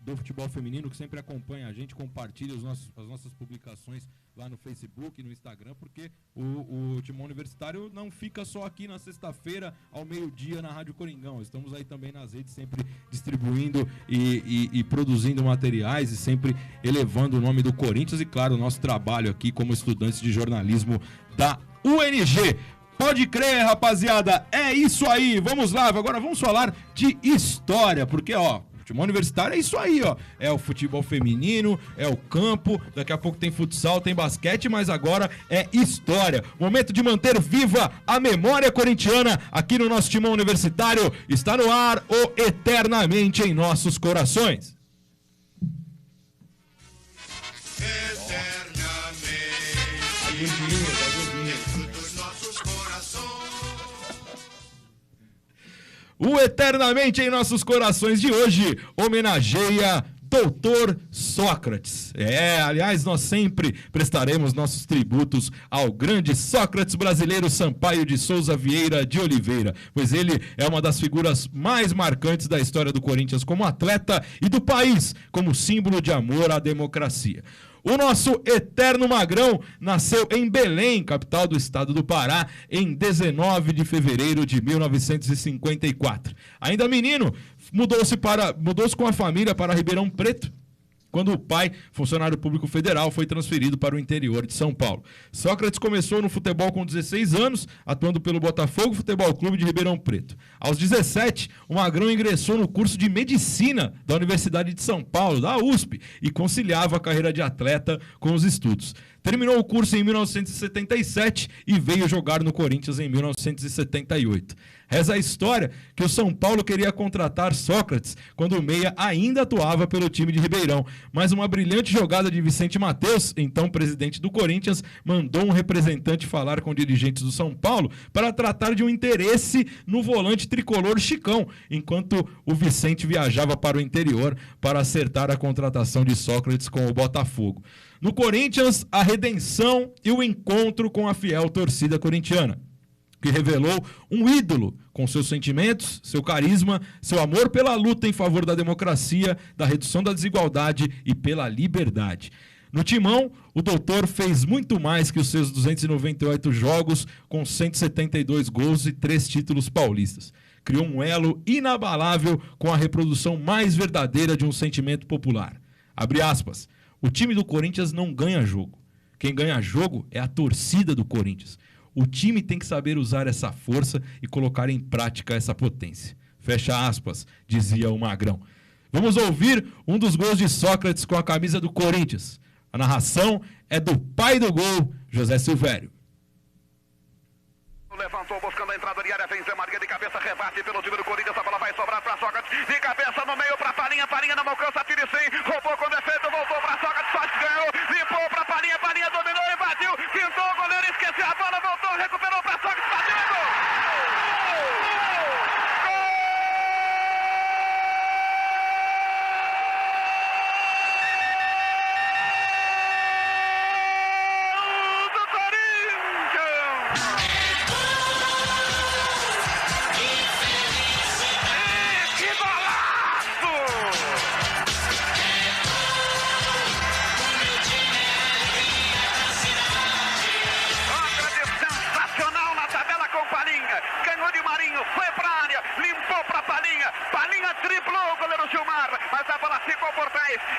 [SPEAKER 2] do futebol feminino que sempre acompanha a gente, compartilha as nossas publicações lá no Facebook, no Instagram, porque o Timão Universitário não fica só aqui na sexta-feira ao meio-dia na Rádio Coringão. Estamos aí também nas redes, sempre distribuindo e produzindo materiais e sempre elevando o nome do Corinthians e, claro, o nosso trabalho aqui como estudantes de jornalismo da UNG. Pode crer, rapaziada, é isso aí. Vamos lá, agora vamos falar de história, porque, ó, futebol universitário é isso aí, ó. É o futebol feminino, é o campo, daqui a pouco tem futsal, tem basquete, mas agora é história. Momento de manter viva a memória corintiana aqui no nosso Timão Universitário. Está no ar o Eternamente em Nossos Corações. O Eternamente em Nossos Corações de hoje homenageia Doutor Sócrates. Aliás, nós sempre prestaremos nossos tributos ao grande Sócrates brasileiro Sampaio de Souza Vieira de Oliveira, pois ele é uma das figuras mais marcantes da história do Corinthians como atleta e do país como símbolo de amor à democracia. O nosso eterno Magrão nasceu em Belém, capital do estado do Pará, em 19 de fevereiro de 1954. Ainda menino, mudou-se com a família para Ribeirão Preto, quando o pai, funcionário público federal, foi transferido para o interior de São Paulo. Sócrates começou no futebol com 16 anos, atuando pelo Botafogo Futebol Clube de Ribeirão Preto. Aos 17, o Magrão ingressou no curso de Medicina da Universidade de São Paulo, da USP, e conciliava a carreira de atleta com os estudos. Terminou o curso em 1977 e veio jogar no Corinthians em 1978. Reza a história que o São Paulo queria contratar Sócrates quando o meia ainda atuava pelo time de Ribeirão, mas uma brilhante jogada de Vicente Mateus, então presidente do Corinthians, mandou um representante falar com dirigentes do São Paulo para tratar de um interesse no volante tricolor Chicão, enquanto o Vicente viajava para o interior para acertar a contratação de Sócrates com o Botafogo. No Corinthians, a redenção e o encontro com a fiel torcida corintiana, que revelou um ídolo com seus sentimentos, seu carisma, seu amor pela luta em favor da democracia, da redução da desigualdade e pela liberdade. No Timão, o doutor fez muito mais que os seus 298 jogos, com 172 gols e 3 títulos paulistas. Criou um elo inabalável com a reprodução mais verdadeira de um sentimento popular. Abre aspas. O time do Corinthians não ganha jogo. Quem ganha jogo é a torcida do Corinthians. O time tem que saber usar essa força e colocar em prática essa potência. Fecha aspas, dizia o Magrão. Vamos ouvir um dos gols de Sócrates com a camisa do Corinthians. A narração é do pai do gol, José Silvério.
[SPEAKER 10] Levantou buscando a entrada de área, vem Zé Maria de cabeça, rebate pelo time do Corinthians, a bola vai sobrar para Sócrates, de cabeça no meio para Palinha, Palinha não alcança, tira sem, roubou com defeito, voltou para Sócrates, Sócrates ganhou, limpou para Palinha, Palinha dominou, invadiu, pintou o goleiro, esqueceu a bola, voltou, recuperou para Sócrates, bateu e gol!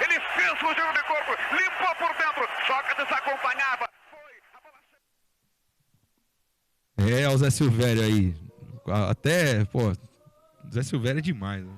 [SPEAKER 10] Ele fez o giro de corpo, limpou por dentro, Sócrates acompanhava.
[SPEAKER 2] O Zé Silvério aí. Até, Zé Silvério é demais, né?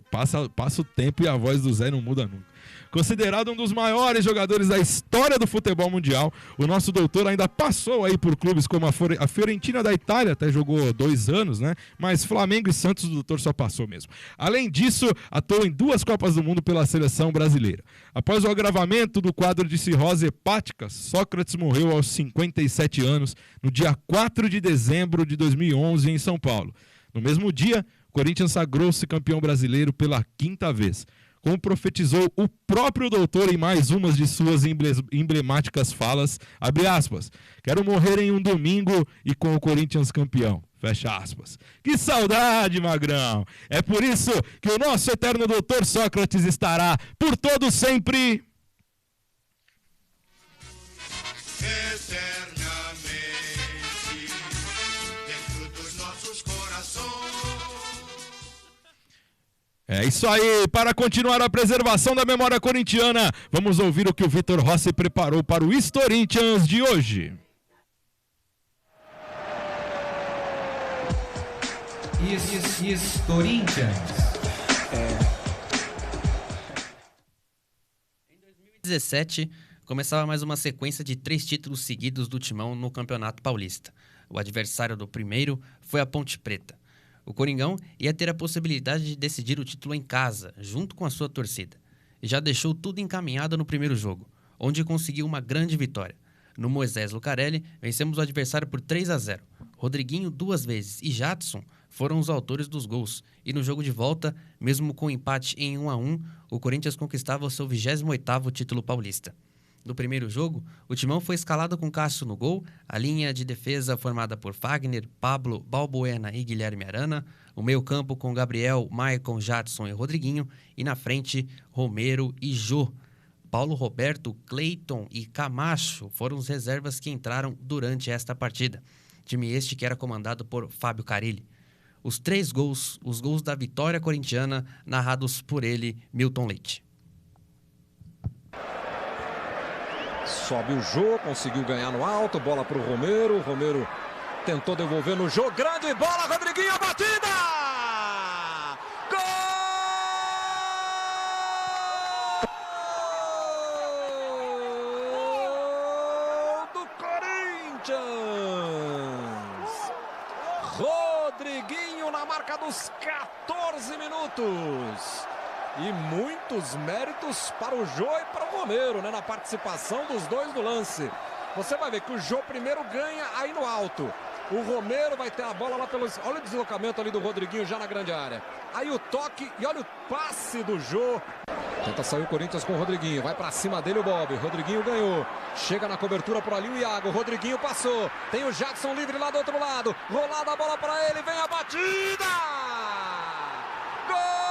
[SPEAKER 2] Passa o tempo e a voz do Zé não muda nunca. Considerado um dos maiores jogadores da história do futebol mundial, o nosso doutor ainda passou aí por clubes como a Fiorentina da Itália, até jogou 2 anos, né? Mas Flamengo e Santos o doutor só passou mesmo. Além disso, atuou em 2 Copas do Mundo pela seleção brasileira. Após o agravamento do quadro de cirrose hepática, Sócrates morreu aos 57 anos, no dia 4 de dezembro de 2011, em São Paulo. No mesmo dia, o Corinthians sagrou-se campeão brasileiro pela 5ª vez. Como profetizou o próprio doutor em mais umas de suas emblemáticas falas, abre aspas, quero morrer em um domingo e com o Corinthians campeão, fecha aspas. Que saudade, Magrão! É por isso que o nosso eterno doutor Sócrates estará por todo sempre... É isso aí, para continuar a preservação da memória corintiana, vamos ouvir o que o Vitor Rossi preparou para o Historintians de hoje.
[SPEAKER 11] Historintians.
[SPEAKER 6] Em 2017, começava mais uma sequência de 3 títulos seguidos do Timão no Campeonato Paulista. O adversário do primeiro foi a Ponte Preta. O Coringão ia ter a possibilidade de decidir o título em casa, junto com a sua torcida. E já deixou tudo encaminhado no primeiro jogo, onde conseguiu uma grande vitória. No Moisés Lucarelli, vencemos o adversário por 3-0. Rodriguinho 2 vezes e Jadson foram os autores dos gols. E no jogo de volta, mesmo com empate em 1-1, o Corinthians conquistava o seu 28º título paulista. No primeiro jogo, o Timão foi escalado com Cássio no gol, a linha de defesa formada por Fagner, Pablo, Balbuena e Guilherme Arana, o meio-campo com Gabriel, Maicon, Jadson e Rodriguinho, e na frente, Romero e Jô. Paulo Roberto, Cleiton e Camacho foram os reservas que entraram durante esta partida. Time este que era comandado por Fábio Carilli. Os 3 gols, os gols da vitória corintiana, narrados por ele, Milton Leite.
[SPEAKER 11] Sobe o Jô, conseguiu ganhar no alto, bola para o Romero. Romero tentou devolver no Jô, grande bola, Rodriguinho, a batida! Gol do Corinthians! Rodriguinho na marca dos 14 minutos. E muitos méritos para o Jô e para o Romero, né, na participação dos dois no lance. Você vai ver que o Jô primeiro ganha aí no alto. O Romero vai ter a bola lá pelos... Olha o deslocamento ali do Rodriguinho já na grande área. Aí o toque e olha o passe do Jô. Tenta sair o Corinthians com o Rodriguinho. Vai para cima dele o Bob. Rodriguinho ganhou. Chega na cobertura por ali o Iago. Rodriguinho passou. Tem o Jadson livre lá do outro lado. Rolada a bola para ele. Vem a batida! Gol!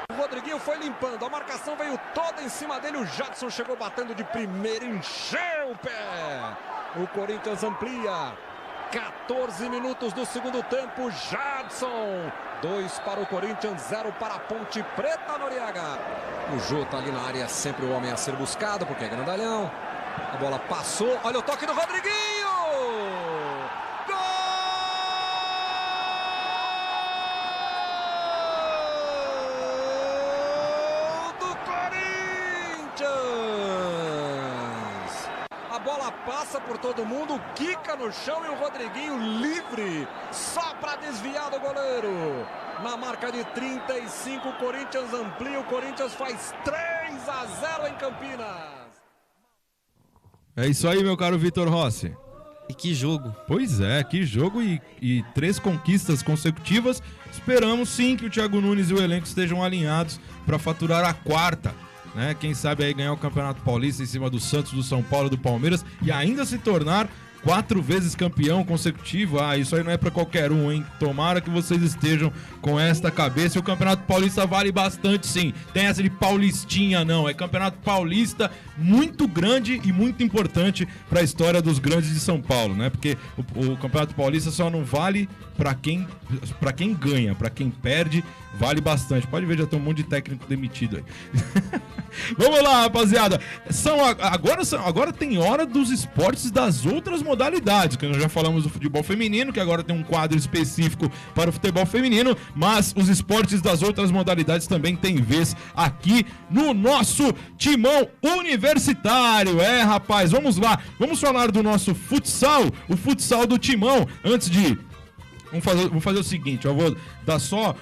[SPEAKER 11] O Rodriguinho foi limpando, a marcação veio toda em cima dele, o Jadson chegou batendo de primeira, encheu o pé. O Corinthians amplia, 14 minutos do segundo tempo, Jadson, 2 para o Corinthians, 0 para a Ponte Preta, Noriega. O Jô tá ali na área, sempre o homem a ser buscado, porque é grandalhão. A bola passou, olha o toque do Rodriguinho! A bola passa por todo mundo, quica no chão e o Rodriguinho livre, só para desviar do goleiro. Na marca de 35, o Corinthians amplia, o Corinthians faz 3-0 em Campinas.
[SPEAKER 2] É isso aí, meu caro Vitor Rossi.
[SPEAKER 6] E que jogo.
[SPEAKER 2] Pois é, que jogo e 3 conquistas consecutivas. Esperamos sim que o Thiago Nunes e o elenco estejam alinhados para faturar a 4ª. Né? Quem sabe aí ganhar o Campeonato Paulista em cima do Santos, do São Paulo, do Palmeiras e ainda se tornar 4 vezes campeão consecutivo. Isso aí não é pra qualquer um, hein? Tomara que vocês estejam com esta cabeça. E o Campeonato Paulista vale bastante, sim. Tem essa de paulistinha, não. É Campeonato Paulista muito grande e muito importante para a história dos grandes de São Paulo, né? Porque o Campeonato Paulista só não vale para quem ganha. Para quem perde, vale bastante. Pode ver, já tem um monte de técnico demitido aí. Vamos lá, rapaziada. Agora tem hora dos esportes das outras modalidades, que nós já falamos do futebol feminino, que agora tem um quadro específico para o futebol feminino, mas os esportes das outras modalidades também tem vez aqui no nosso Timão Universitário. Rapaz, vamos lá. Vamos falar do nosso futsal, o futsal do Timão. Antes de... Vamos fazer o seguinte, eu vou dar só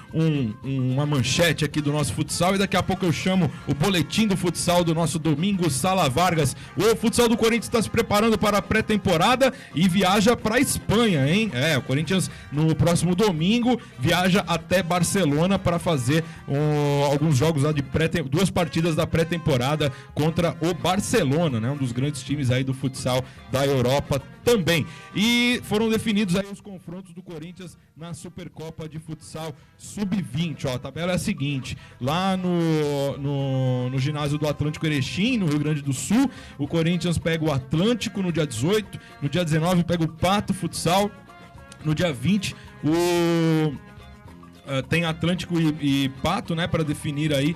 [SPEAKER 2] uma manchete aqui do nosso futsal e daqui a pouco eu chamo o boletim do futsal do nosso Domingos Sala Vargas. O futsal do Corinthians está se preparando para a pré-temporada e viaja para a Espanha, hein? O Corinthians no próximo domingo viaja até Barcelona para fazer alguns jogos lá de 2 partidas da pré-temporada contra o Barcelona, né? Um dos grandes times aí do futsal da Europa também. E foram definidos aí os confrontos do Corinthians na Supercopa de Futsal Sub-20. A tabela é a seguinte: lá no ginásio do Atlântico Erechim, no Rio Grande do Sul, o Corinthians pega o Atlântico no dia 18, no dia 19 pega o Pato Futsal, no dia 20 tem Atlântico e Pato, né, para definir aí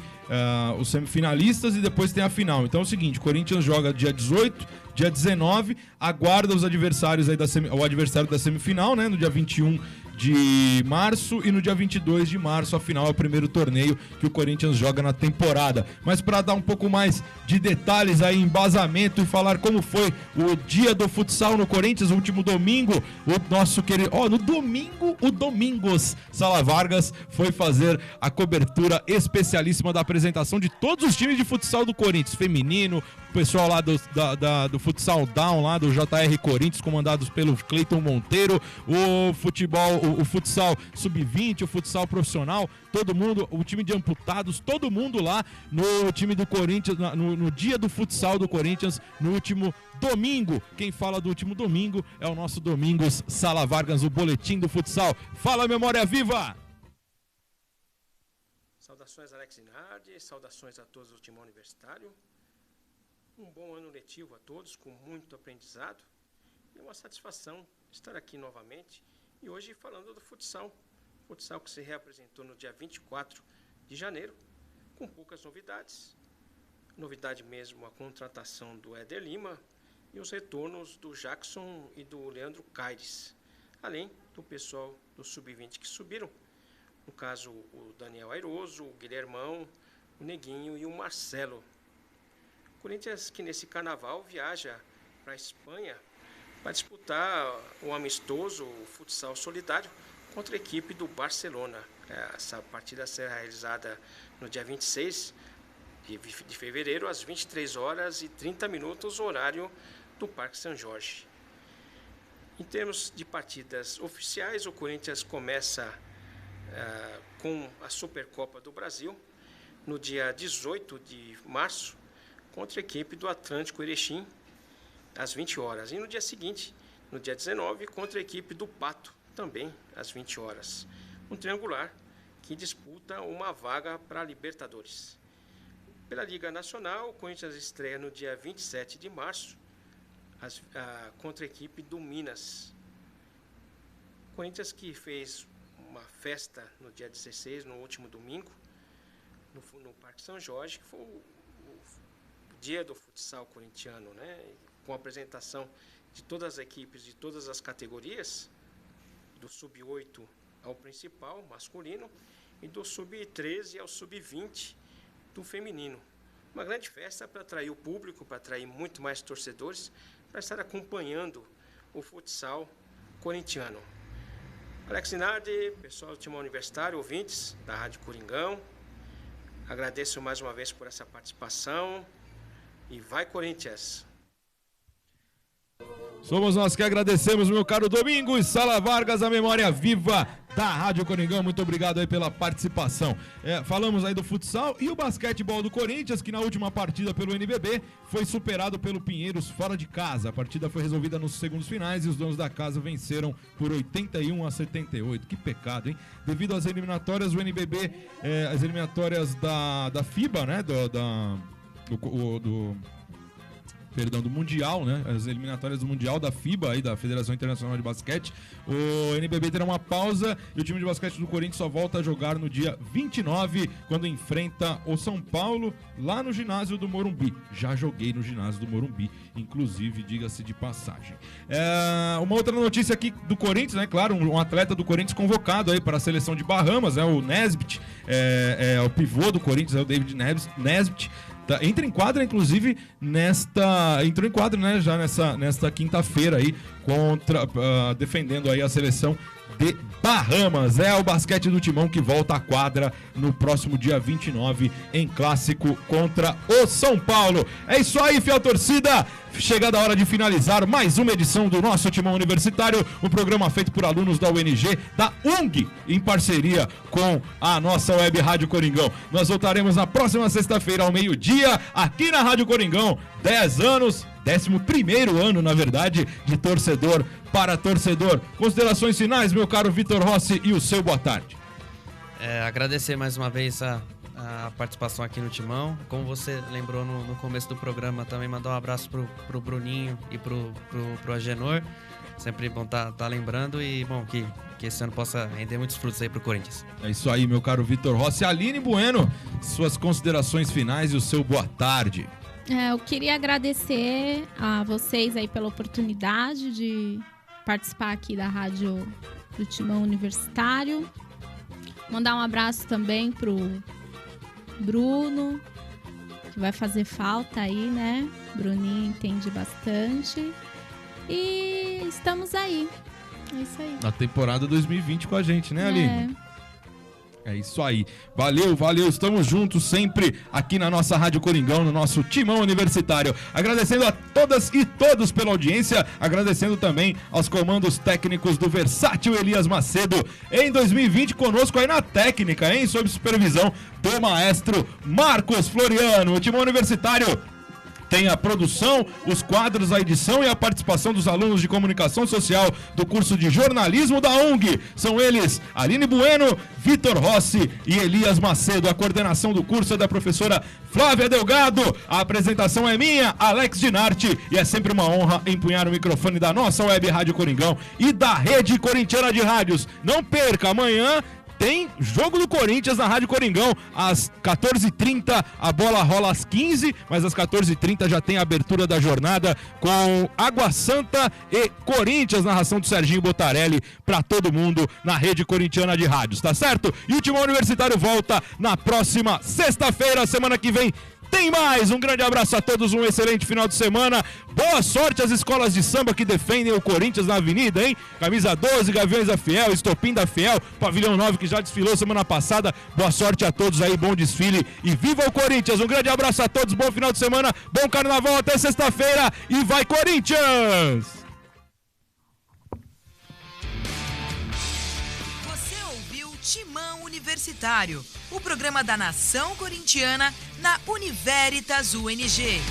[SPEAKER 2] os semifinalistas, e depois tem a final. Então é o seguinte: o Corinthians joga dia 18, dia 19, aguarda os adversários aí o adversário da semifinal, né, no dia 21 de março, e no dia 22 de março a final é o primeiro torneio que o Corinthians joga na temporada. Mas para dar um pouco mais de detalhes aí, embasamento, e falar como foi o dia do futsal no Corinthians, o último domingo, o nosso querido, no domingo, o Domingos Sala Vargas foi fazer a cobertura especialíssima da apresentação de todos os times de futsal do Corinthians, feminino, o pessoal lá do Futsal Down, lá do JR Corinthians, comandados pelo Cleiton Monteiro, o futsal sub-20, o futsal profissional, todo mundo, o time de amputados, todo mundo lá no time do Corinthians, no dia do futsal do Corinthians, no último domingo. Quem fala do último domingo é o nosso Domingos Sala Vargas, o boletim do futsal. Fala, Memória Viva!
[SPEAKER 12] Saudações, Alex Dinardi, saudações a todos do Timão Universitário. Um bom ano letivo a todos, com muito aprendizado, e uma satisfação estar aqui novamente, e hoje falando do futsal que se reapresentou no dia 24 de janeiro, com poucas novidades. Novidade mesmo a contratação do Éder Lima e os retornos do Jackson e do Leandro Caires, além do pessoal do Sub-20 que subiram, no caso o Daniel Airoso, o Guilhermão, o Neguinho e o Marcelo. Corinthians que nesse carnaval viaja para a Espanha para disputar o amistoso, o futsal solidário, contra a equipe do Barcelona. Essa partida será realizada no dia 26 de fevereiro, às 23h30, horário do Parque São Jorge. Em termos de partidas oficiais, o Corinthians começa com a Supercopa do Brasil, no dia 18 de março, contra a equipe do Atlântico Erechim, às 20 horas. E no dia seguinte, no dia 19, contra a equipe do Pato, também às 20 horas. Um triangular que disputa uma vaga para a Libertadores. Pela Liga Nacional, o Corinthians estreia no dia 27 de março, contra a equipe do Minas. O Corinthians que fez uma festa no dia 16, no último domingo, no Parque São Jorge, que foi o dia do futsal corintiano, né? Com a apresentação de todas as equipes, de todas as categorias, do sub-8 ao principal, masculino, e do sub-13 ao sub-20 do feminino. Uma grande festa para atrair o público, para atrair muito mais torcedores, para estar acompanhando o futsal corintiano. Alex Dinardi, pessoal do Timão Universitário, ouvintes da Rádio Coringão, agradeço mais uma vez por essa participação. E vai, Corinthians!
[SPEAKER 2] Somos nós que agradecemos, meu caro Domingos Sala Vargas, a memória viva da Rádio Coringão. Muito obrigado aí pela participação. Falamos aí do futsal e o basquetebol do Corinthians, que na última partida pelo NBB foi superado pelo Pinheiros fora de casa. A partida foi resolvida nos segundos finais e os donos da casa venceram por 81-78. Que pecado, hein? Devido às eliminatórias do NBB, as eliminatórias da FIBA, né? Do Mundial, né? As eliminatórias do Mundial da FIBA, aí, da Federação Internacional de Basquete. O NBB terá uma pausa e o time de basquete do Corinthians só volta a jogar no dia 29, quando enfrenta o São Paulo, lá no ginásio do Morumbi. Já joguei no ginásio do Morumbi, inclusive, diga-se de passagem. Uma outra notícia aqui do Corinthians, né? Claro, um atleta do Corinthians convocado aí para a seleção de Bahamas, o Nesbitt, o pivô do Corinthians, o David Nesbitt. Entra em quadra, inclusive, entrou em quadra, né, já nesta quinta-feira aí, defendendo aí a seleção de Bahamas. É o basquete do Timão que volta à quadra no próximo dia 29 em clássico contra o São Paulo. É isso aí, fiel torcida. Chegada a hora de finalizar mais uma edição do nosso Timão Universitário, um programa feito por alunos da UNG, da UNG, em parceria com a nossa web Rádio Coringão. Nós voltaremos na próxima sexta-feira ao meio-dia, aqui na Rádio Coringão. 10 anos, 11º ano, na verdade, de torcedor para torcedor. Considerações finais, meu caro Vitor Rossi, e o seu boa tarde.
[SPEAKER 6] Agradecer mais uma vez a participação aqui no Timão. Como você lembrou no começo do programa, também mandar um abraço pro Bruninho e pro Agenor. Sempre bom tá lembrando e bom que esse ano possa render muitos frutos aí pro Corinthians.
[SPEAKER 2] É isso aí, meu caro Vitor Rossi. Aline Bueno, suas considerações finais e o seu boa tarde.
[SPEAKER 5] Eu queria agradecer a vocês aí pela oportunidade de participar aqui da Rádio do Timão Universitário. Mandar um abraço também pro Bruno, que vai fazer falta aí, né? Bruninho entende bastante. E estamos aí. É isso aí.
[SPEAKER 2] Na temporada 2020 com a gente, né, Aline? É isso aí. Valeu. Estamos juntos sempre aqui na nossa Rádio Coringão, no nosso Timão Universitário. Agradecendo a todas e todos pela audiência. Agradecendo também aos comandos técnicos do versátil Elias Macedo. Em 2020, conosco aí na técnica, hein? Sob supervisão do maestro Marcos Floriano. O Timão Universitário tem a produção, os quadros, a edição e a participação dos alunos de comunicação social do curso de jornalismo da UNG. São eles Aline Bueno, Vitor Rossi e Elias Macedo. A coordenação do curso é da professora Flávia Delgado. A apresentação é minha, Alex Dinarte. E é sempre uma honra empunhar o microfone da nossa web Rádio Coringão e da Rede Corintiana de Rádios. Não perca, amanhã tem jogo do Corinthians na Rádio Coringão, às 14h30, a bola rola às 15h, mas às 14h30 já tem a abertura da jornada com Água Santa e Corinthians, narração do Serginho Botarelli para todo mundo na Rede Corintiana de Rádios, tá certo? E o Timão Universitário volta na próxima sexta-feira, semana que vem. Tem mais, um grande abraço a todos, um excelente final de semana, boa sorte às escolas de samba que defendem o Corinthians na avenida, hein? Camisa 12, Gaviões da Fiel, Estopim da Fiel, Pavilhão 9 que já desfilou semana passada, boa sorte a todos aí, bom desfile e viva o Corinthians, um grande abraço a todos, bom final de semana, bom carnaval até sexta-feira e vai Corinthians!
[SPEAKER 1] Você ouviu Timão Universitário, o programa da Nação Corintiana na Universitas UNG.